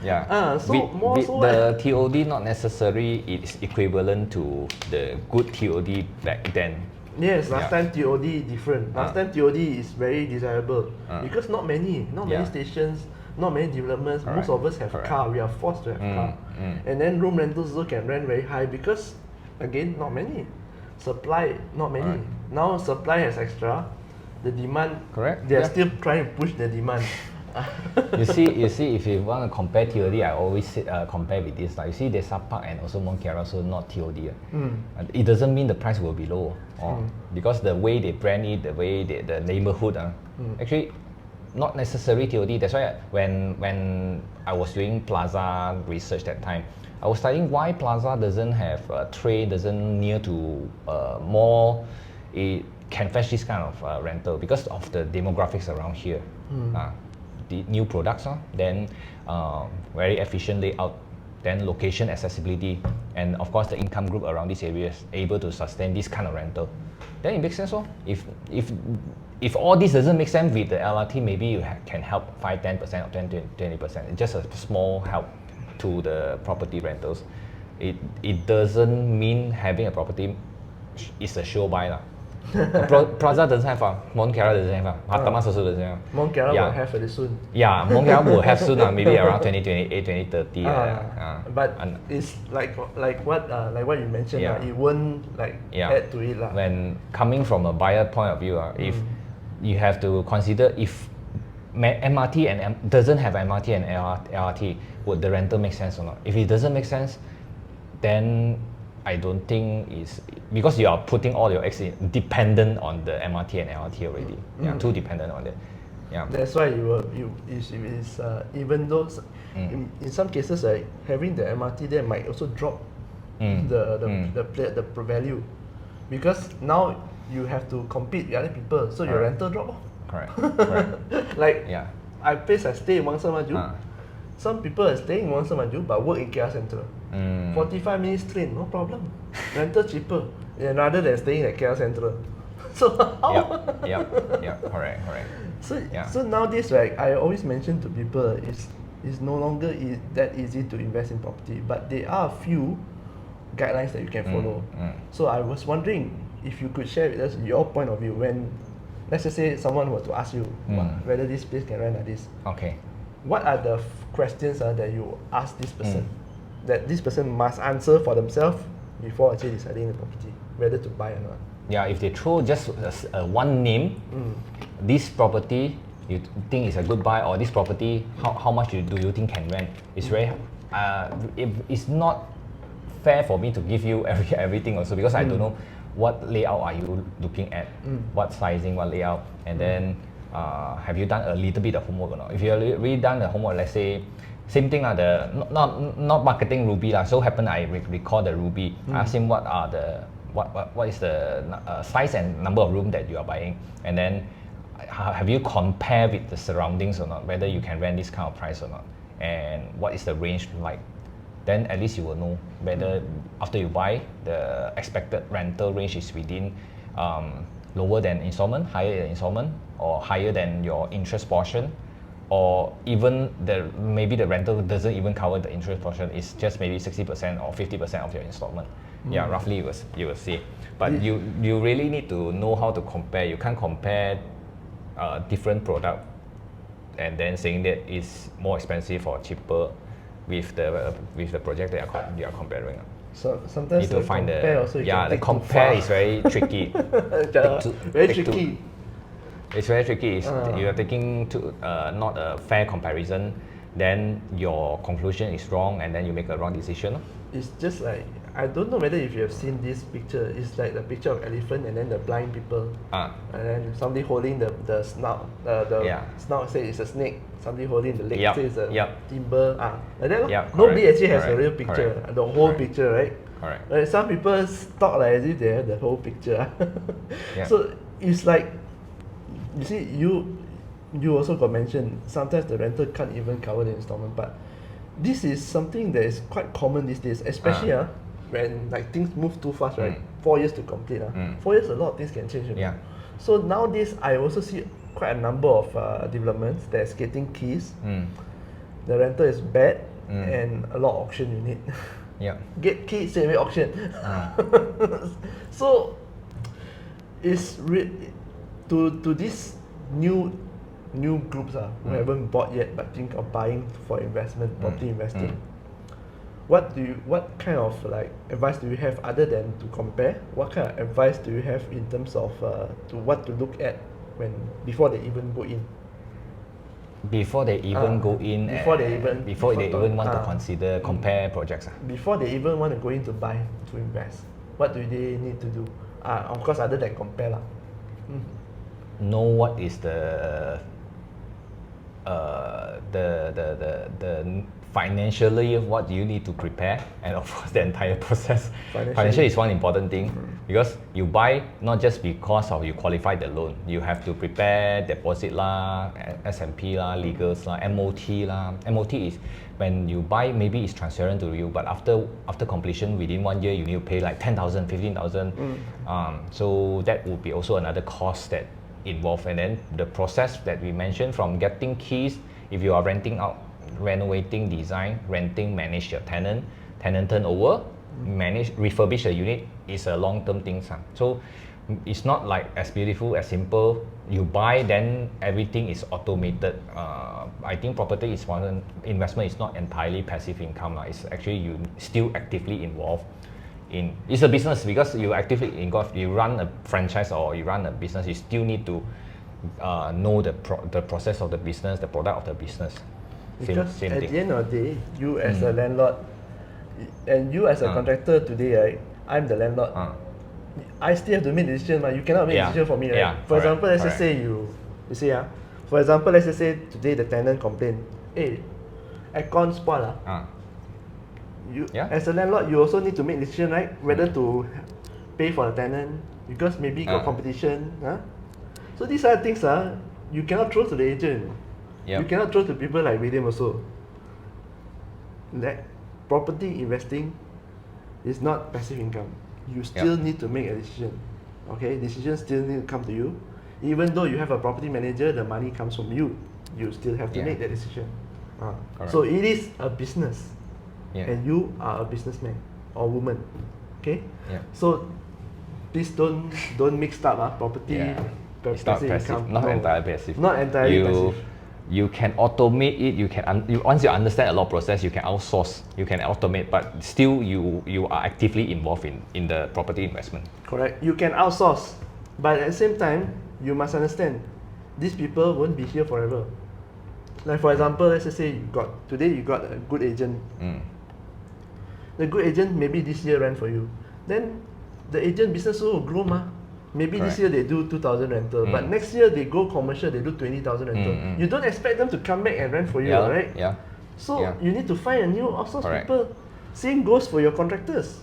The TOD not necessarily is equivalent to the good TOD back then. Yes, last time TOD different. Last time TOD is very desirable because not many stations, not many developments. Most of us have car. We are forced to have car, and then room rentals also can rent very high because, again, not many. Supply not many. Now supply has extra. the demand. Correct. They are still trying to push the demand. you see, if you want to compare TOD, I always compare with this. Like you see, the Park and also Mont Kiara, so not TOD. It doesn't mean the price will be low, because the way they brand it, the way the neighborhood, actually, not necessarily TOD. That's why when I was doing Plaza research that time, I was studying why Plaza doesn't have a trade, doesn't near to more. It can fetch this kind of rental because of the demographics around here. The new products, then very efficient layout, then location accessibility, and of course the income group around these areas able to sustain this kind of rental. Then it makes sense. If all this doesn't make sense with the LRT, maybe you can help 5-10% or 20%. It's just a small help to the property rentals. It doesn't mean having a property is a sure buy. Plaza doesn't have Mont Kiara doesn't have Hartamas also doesn't have. Mont Kiara will have it soon. Yeah, Mont Kiara will have soon, maybe around 2028, 2030. But it's like what you mentioned, it won't add to it. When coming from a buyer point of view, if you have to consider if MRT and doesn't have MRT and LRT, would the rental make sense or not? If it doesn't make sense, then I don't think it's because you are putting all your eggs dependent on the MRT and LRT already. Too dependent on it. That's why even though in some cases having the MRT there might also drop the value, because now you have to compete with other people, so your rental drop. Correct. I stay in Wangsa Maju. Some people are staying in Wangsa Maju but work in KL Central. 45 minutes train, no problem. Rental cheaper rather than staying at KL Central. So correct. So nowadays, I always mention to people, it's no longer that easy to invest in property, but there are a few guidelines that you can follow. So I was wondering if you could share with us your point of view when, let's just say, someone were to ask you whether this place can rent like this. Okay. What are the questions that you ask this person that this person must answer for themselves before actually deciding the property, whether to buy or not? Yeah, if they throw just one name, this property you think is a good buy, or this property how much do you think can rent? It's very it's not fair for me to give you everything also, because I don't know what layout are you looking at, what sizing, what layout, and then have you done a little bit of homework or not? If you have really done the homework, let's say same thing not marketing Ruby so happen I recall the Ruby. I asked him what is the size and number of room that you are buying, and then have you compared with the surroundings or not, whether you can rent this kind of price or not, and what is the range like. Then at least you will know whether after you buy, the expected rental range is within lower than installment, higher than installment, or higher than your interest portion, or even maybe the rental doesn't even cover the interest portion, it's just maybe 60% or 50% of your installment. Roughly you will see. But you really need to know how to compare. You can't compare different product and then saying that it's more expensive or cheaper with the project that you are comparing. So sometimes need to find the compare is very tricky. Very tricky. It's very tricky. You are taking not a fair comparison, then your conclusion is wrong, and then you make a wrong decision. It's just like, I don't know whether if you have seen this picture. It's like the picture of elephant and then the blind people, and then somebody holding the snout. The snout says it's a snake. Somebody holding the leg says it's a timber. Like that. Nobody actually has a real picture. The whole picture, right? Correct. Like some people talk like as if they have the whole picture. So it's like, you see, you also got mentioned sometimes the rental can't even cover the installment, but this is something that is quite common these days, especially when things move too fast, right? 4 years to complete. 4 years, a lot of things can change. So nowadays, I also see quite a number of developments that's getting keys. The rental is bad, and a lot of auction you need. Get key, straight away auction. So it's to these new groups who haven't bought yet but think of buying for investment, property investing. What kind of advice do you have other than to compare? What kind of advice do you have in terms of to what to look at before they even go in. Before they even go in, before they even want to consider compare projects. Before they even want to go in to buy, to invest, what do they need to do? Of course, other than compare lah. Know what is the financially what you need to prepare, and of course the entire process. Financial is one important thing, because you buy not just because of you qualify the loan. You have to prepare deposit lah, S&P lah, legals lah, MOT lah. MOT is when you buy, maybe it's transparent to you, but after completion within 1 year you need to pay like 10,000, 15,000. So that would be also another cost that involved. And then the process that we mentioned, from getting keys, if you are renting out, renovating, design, renting, manage your tenant turnover, manage, refurbish a unit, is a long-term thing. So it's not like as beautiful, as simple. You buy, then everything is automated. I think property is one investment. Is not entirely passive income. It's actually you still actively involved in. It's a business, because you actively involved. You run a franchise or you run a business. You still need to know the process of the business, the product of the business. Because same at thing. the end of the day, you as a landlord and you as a contractor today, right? I'm the landlord. I still have to make the decision. You cannot make a decision for me, right? Yeah, for example, let's just say for example, let's just say today the tenant complain, hey, aircon spoil. You as a landlord, you also need to make decision, right? Whether to pay for the tenant, because maybe got competition. So these are things you cannot throw to the agent. You cannot throw to people like William also. That property investing is not passive income. You still need to make a decision. Okay, decisions still need to come to you. Even though you have a property manager, the money comes from you. You still have to make that decision. So it is a business, and you are a businessman or woman. Okay. So please don't mix up property. It's not passive. Not entirely passive. Not entirely passive. You can automate it. Once you understand a lot of process, you can outsource. You can automate, but still you are actively involved in the property investment. Correct. You can outsource, but at the same time, you must understand, these people won't be here forever. Like for example, let's just say you got a good agent. The good agent maybe this year rent for you. Then the agent business will grow Maybe this year they do 2,000 rental, but next year they go commercial, they do 20,000 rental. You don't expect them to come back and rent for you, right? So you need to find a new outsource people. Same goes for your contractors.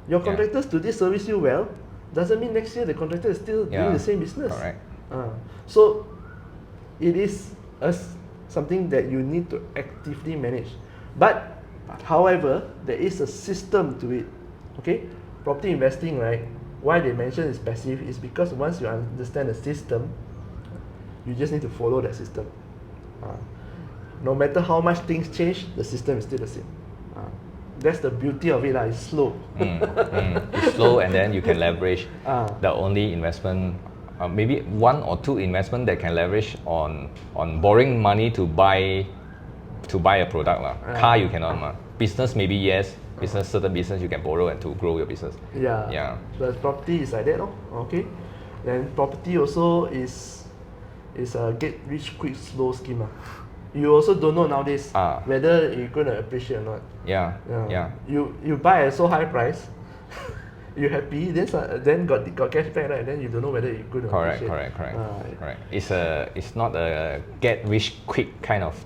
Your contractors today service you well, doesn't mean next year the contractor is still doing the same business. So it is something that you need to actively manage. But however, there is a system to it. Okay, property investing, right? Why they mention it's passive is because once you understand the system, you just need to follow that system. No matter how much things change, the system is still the same. That's the beauty of it. It's slow. It's slow, and then you can leverage the only investment, maybe one or two investment that can leverage on borrowing money to buy a product. Car you cannot. Business maybe yes. Certain business you can borrow and to grow your business. But property is like that, okay. Then property also is a get rich quick slow scheme. You also don't know nowadays whether you're gonna appreciate or not. You buy at so high price, you're happy, then got cashback, right? Then you don't know whether you're gonna appreciate. Correct. It's not a get rich quick kind of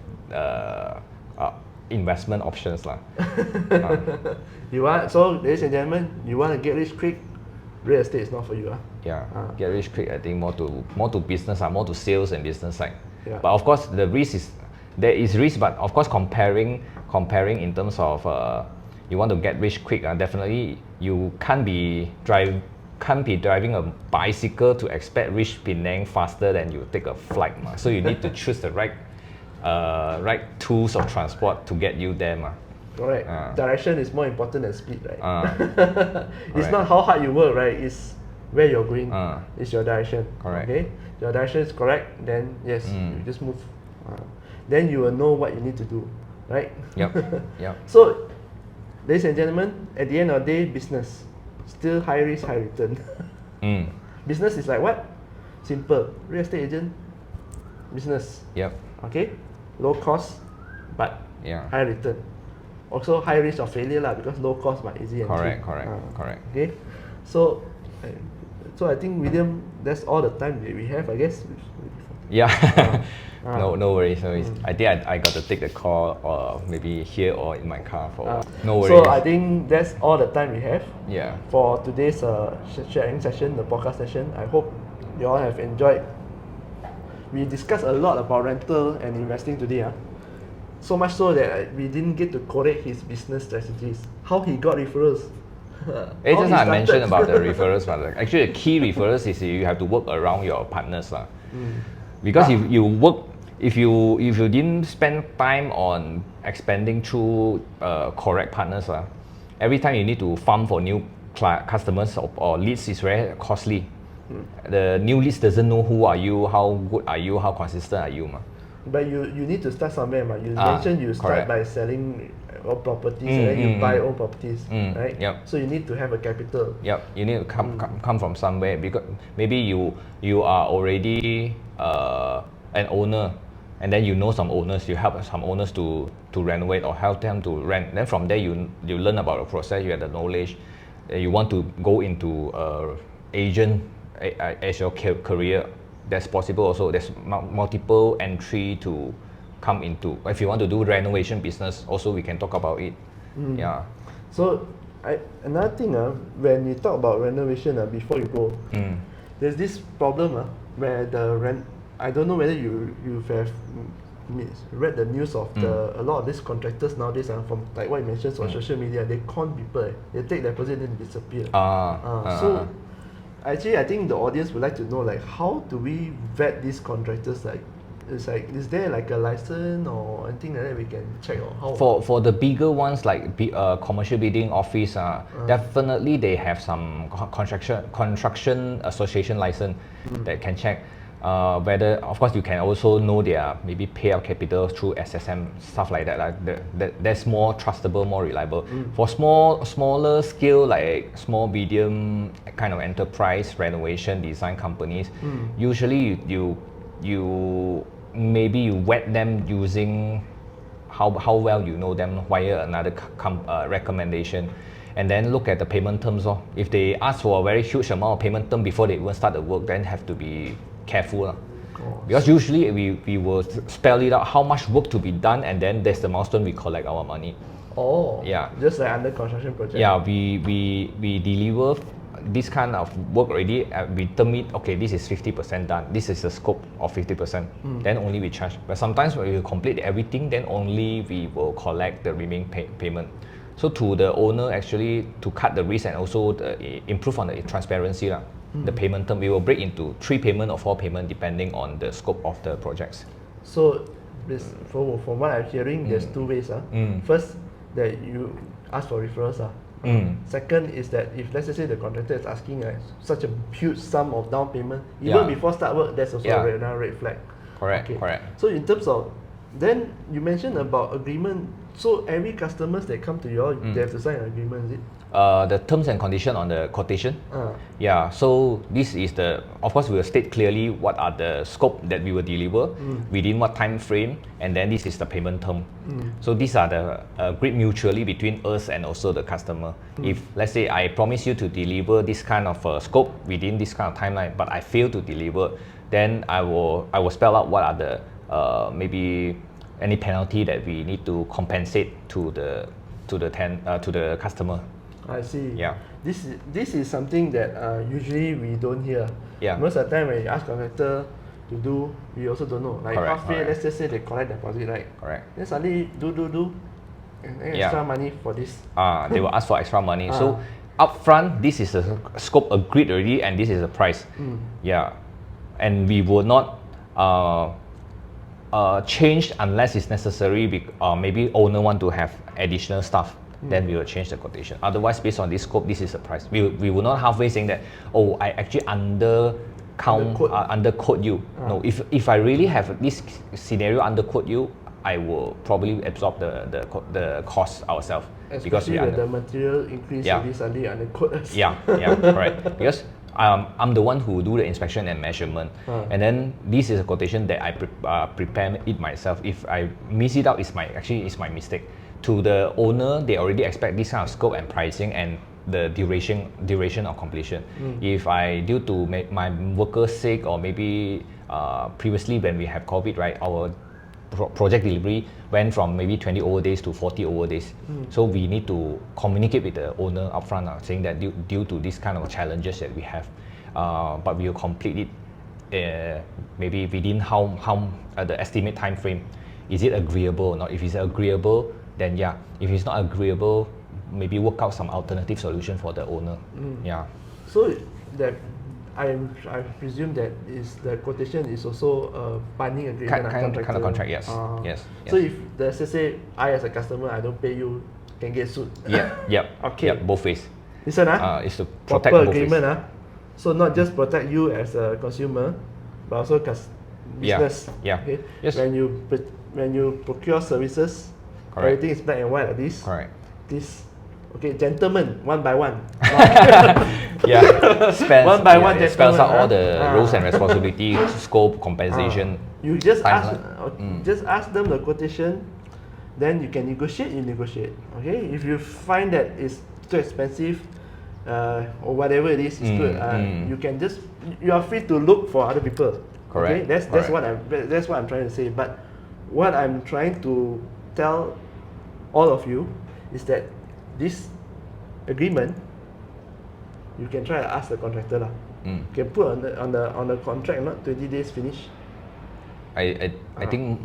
investment options So ladies and gentlemen, you want to get rich quick, real estate is not for you. Get rich quick, I think more to business, more to sales and business side. But of course the risk is, there is risk, but of course comparing in terms of you want to get rich quick, definitely you can't be driving a bicycle to expect reach Penang faster than you take a flight. So you need to choose the right tools of transport to get you there. Correct. Direction is more important than speed, right? It's not how hard you work, right? It's where you're going. It's your direction. Correct. Okay? Your direction is correct, then yes, you just move. Then you will know what you need to do, right? Yep. So, ladies and gentlemen, at the end of the day, business. Still high risk, high return. Business is like what? simple. Real estate agent, business. Yep. Okay, low cost, but Yeah. high return. Also high risk of failure lah, because low cost but easy entry. Correct. Okay, so I think William, that's all the time that we have, I guess. Yeah. No worries. I think I got to take the call, or maybe here or in my car for no worries. So I think that's all the time we have. Yeah. For today's sharing session, the podcast session. I hope you all have enjoyed. We discussed a lot about rental and investing today. So much so that we didn't get to correct his business strategies. How he got referrals. It's just I mentioned about the referrals, but actually the key referrals is you have to work around your partners. Because if you didn't spend time on expanding through correct partners, every time you need to farm for new customers or leads is very costly. The new leads doesn't know who are you, how good are you, how consistent are you. But you need to start somewhere. You mentioned you start by selling all properties and then you buy own properties, right? Yep. So you need to have a capital. Yep. You need to come from somewhere, because maybe you are already an owner, and then you know some owners, you help some owners to renovate or help them to rent. Then from there you learn about the process, you have the knowledge. You want to go into agent as your career. That's possible also. There's multiple entry to come into. If you want to do renovation business, also we can talk about it. Yeah. So another thing, when you talk about renovation, before you go, there's this problem where the rent. I don't know whether you have read the news of a lot of these contractors nowadays, from like what you mentioned on social media. They con people. They take deposit and then disappear. So actually, I think the audience would like to know, like, how do we vet these contractors? Like, is there like a license or anything like that we can check, or how? For the bigger ones like commercial building, office, definitely they have some construction association license that can check. Whether, of course, you can also know their maybe payout capital through SSM, stuff like that. That's more trustable, more reliable. For smaller scale, like small, medium kind of enterprise renovation design companies, usually you maybe vet them using how well you know them via another recommendation. And then look at the payment terms. If they ask for a very huge amount of payment term before they even start the work, then have to be careful. Because usually we will spell it out how much work to be done, and then there's the milestone we collect our money. Yeah. Just like under construction project. Yeah, we deliver this kind of work already. We term it, okay, this is 50% done. This is the scope of 50%. Then only we charge. But sometimes when we complete everything, then only we will collect the remaining payment. So to the owner, actually, to cut the risk and also improve on the transparency, the payment term, we will break into 3 payment or 4 payment depending on the scope of the projects. So from what I'm hearing, there's 2 ways. First, that you ask for referrals. Second is that if, let's say, the contractor is asking such a huge sum of down payment, even before start work, that's also a red flag. Correct. So in terms of, then you mentioned about agreement. So every customers that come to you all, they have to sign an agreement, is it? The terms and condition on the quotation. Yeah, so this is of course we will state clearly what are the scope that we will deliver, within what time frame, and then this is the payment term. So these are the agreed mutually between us and also the customer. If, let's say, I promise you to deliver this kind of scope within this kind of timeline, but I fail to deliver, then I will spell out what are the maybe any penalty that we need to compensate to the customer. I see. Yeah. This is something that usually we don't hear. Yeah. Most of the time when you ask contractor to do, we also don't know. Like halfway, let's just say they collect deposit, right? Correct. Then suddenly do, and extra money for this. They will ask for extra money. So upfront, this is the scope agreed already, and this is the price. Yeah, and we will not change unless it's necessary. Maybe owner want to have additional stuff. Then we will change the quotation. Otherwise, based on this scope, this is the price. We will not halfway saying that, oh, I actually underquote you. No, if I really have this scenario underquote you, I will probably absorb the cost ourselves. Especially when the material increase, suddenly underquote us. Yeah, correct. Because I'm the one who do the inspection and measurement, and then this is a quotation that I prepare it myself. If I miss it out, it's my mistake. To the owner, they already expect this kind of scope and pricing and the duration of completion. If I due to my workers sick, or maybe previously when we have COVID, right, our project delivery went from maybe 20 over days to 40 over days. So we need to communicate with the owner upfront, saying that due to this kind of challenges that we have, but we will complete it maybe within how the estimate time frame. Is it agreeable or not? If it's agreeable, then yeah. If it's not agreeable, maybe work out some alternative solution for the owner. Yeah. So that I presume that is the quotation is also a binding agreement. Kind of contract, yes. Yes. So if the say I as a customer, I don't pay you, can get sued. Yep. Okay. Yep, both ways. Listen, is to protect proper both agreement, ways. So not just protect you as a consumer, but also business. Yeah. Okay. Yes. When you procure services, correct, everything is black and white like this. Correct. This, okay, gentlemen, one by one. One by one, spells out all the roles and responsibility, scope, compensation. You just ask them the quotation, then you can negotiate. You negotiate. Okay, if you find that it's too expensive, or whatever it is, you are free to look for other people. Correct. Okay? That's what I'm trying to say. But what I'm trying to tell all of you is that this agreement, you can try to ask the contractor lah. You can put on the contract, not 20 days finish. I think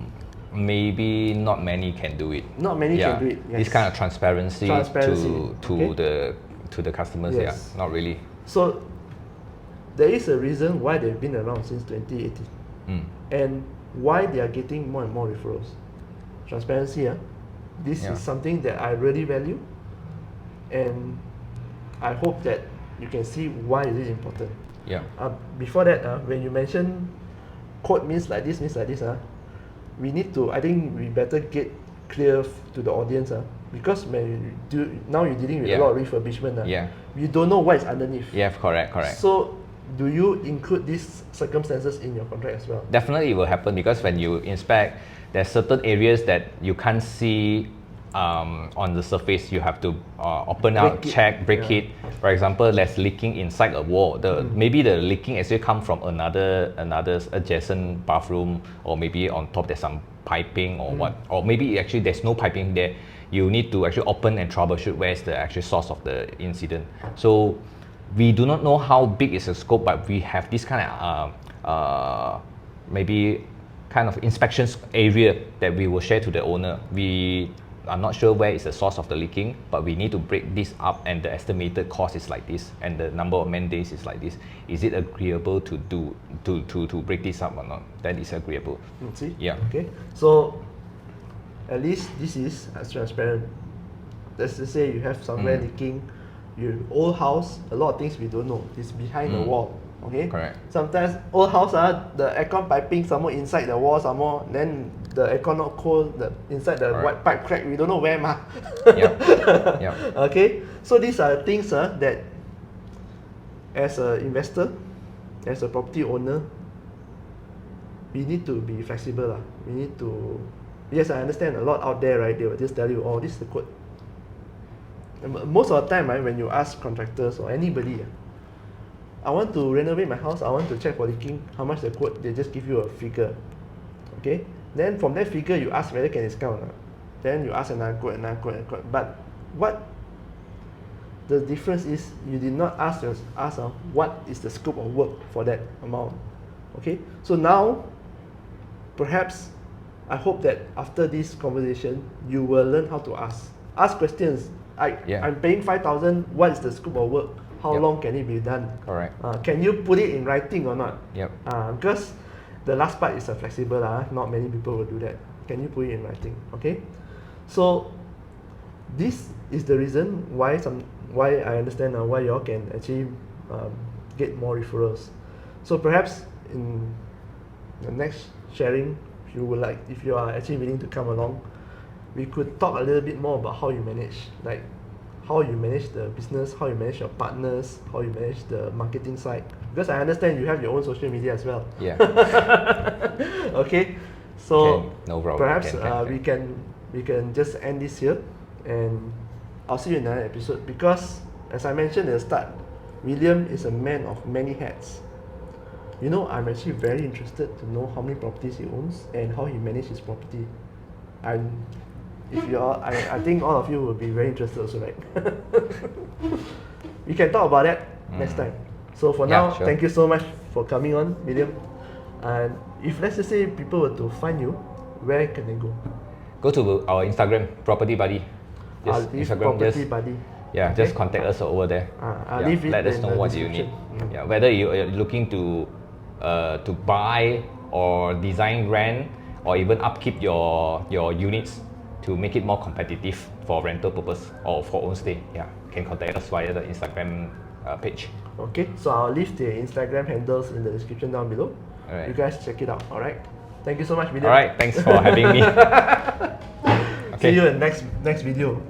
maybe not many can do it. Not many can do it. Yes. This kind of transparency. To the customers, yes. Not really. So there is a reason why they've been around since 2018, and why they are getting more and more referrals. Transparency, this is something that I really value, and I hope that you can see why it is important. Yeah. Before that, when you mention quote means like this, we need to. I think we better get clear to the audience, because now you're dealing with a lot of refurbishment. You don't know what is underneath. Yeah, correct. So do you include these circumstances in your contract as well? Definitely it will happen, because when you inspect, there's certain areas that you can't see on the surface. You have to open out, check, break it. For example, there's leaking inside a wall. Maybe the leaking actually come from another adjacent bathroom, or maybe on top there's some piping or what, or maybe actually there's no piping there. You need to actually open and troubleshoot where's the actual source of the incident. So we do not know how big is the scope, but we have this kind of maybe kind of inspections area that we will share to the owner. We are not sure where is the source of the leaking, but we need to break this up, and the estimated cost is like this, and the number of man days is like this. Is it agreeable to break this up or not? That is agreeable. See? Yeah. Okay. So at least this is as transparent. Let's just say you have somewhere leaking, your old house, a lot of things we don't know. It's behind the wall. Okay? Correct. Sometimes old house, the aircon piping some more inside the wall, some more, then the aircon not cold, inside the white pipe crack, we don't know where ma. Yeah. Okay? So these are things that as an investor, as a property owner, we need to be flexible. We need to, yes, I understand a lot out there, right? They will just tell you, oh, this is the quote. Most of the time, right, when you ask contractors or anybody, I want to renovate my house, I want to check for leaking, how much the quote, they just give you a figure. Okay? Then from that figure, you ask whether can discount or not. Then you ask another quote. But what the difference is, you did not ask what is the scope of work for that amount. Okay? So now, perhaps, I hope that after this conversation, you will learn how to ask. Ask questions. I'm paying 5,000, what is the scope of work? How long can it be done? Correct. Can you put it in writing or not? Yep. Because the last part is flexible. Not many people will do that. Can you put it in writing? Okay. So this is the reason why I understand why y'all can actually get more referrals. So perhaps in the next sharing, if you are actually willing to come along, we could talk a little bit more about how you manage, like how you manage the business, how you manage your partners, how you manage the marketing side. Because I understand you have your own social media as well. Yeah. Okay, so no problem. perhaps we can just end this here, and I'll see you in another episode. Because as I mentioned at the start, William is a man of many hats. You know, I'm actually very interested to know how many properties he owns and how he manages his property. I think all of you will be very interested also, right? We can talk about that next time. So for now, sure. Thank you so much for coming on, William. And if let's just say people were to find you, where can they go? Go to our Instagram, Property Buddy. I'll leave Property Buddy. Yeah, just contact us over there. I'll leave it let us in know the what you need. description. Yeah, whether you're looking to buy or design rent or even upkeep your units to make it more competitive for rental purpose or for own stay. Yeah, can contact us via the Instagram page. Okay, so I'll leave the Instagram handles in the description down below. Alright. You guys check it out. Alright. Thank you so much, William. Alright, thanks for having me. See you in next video.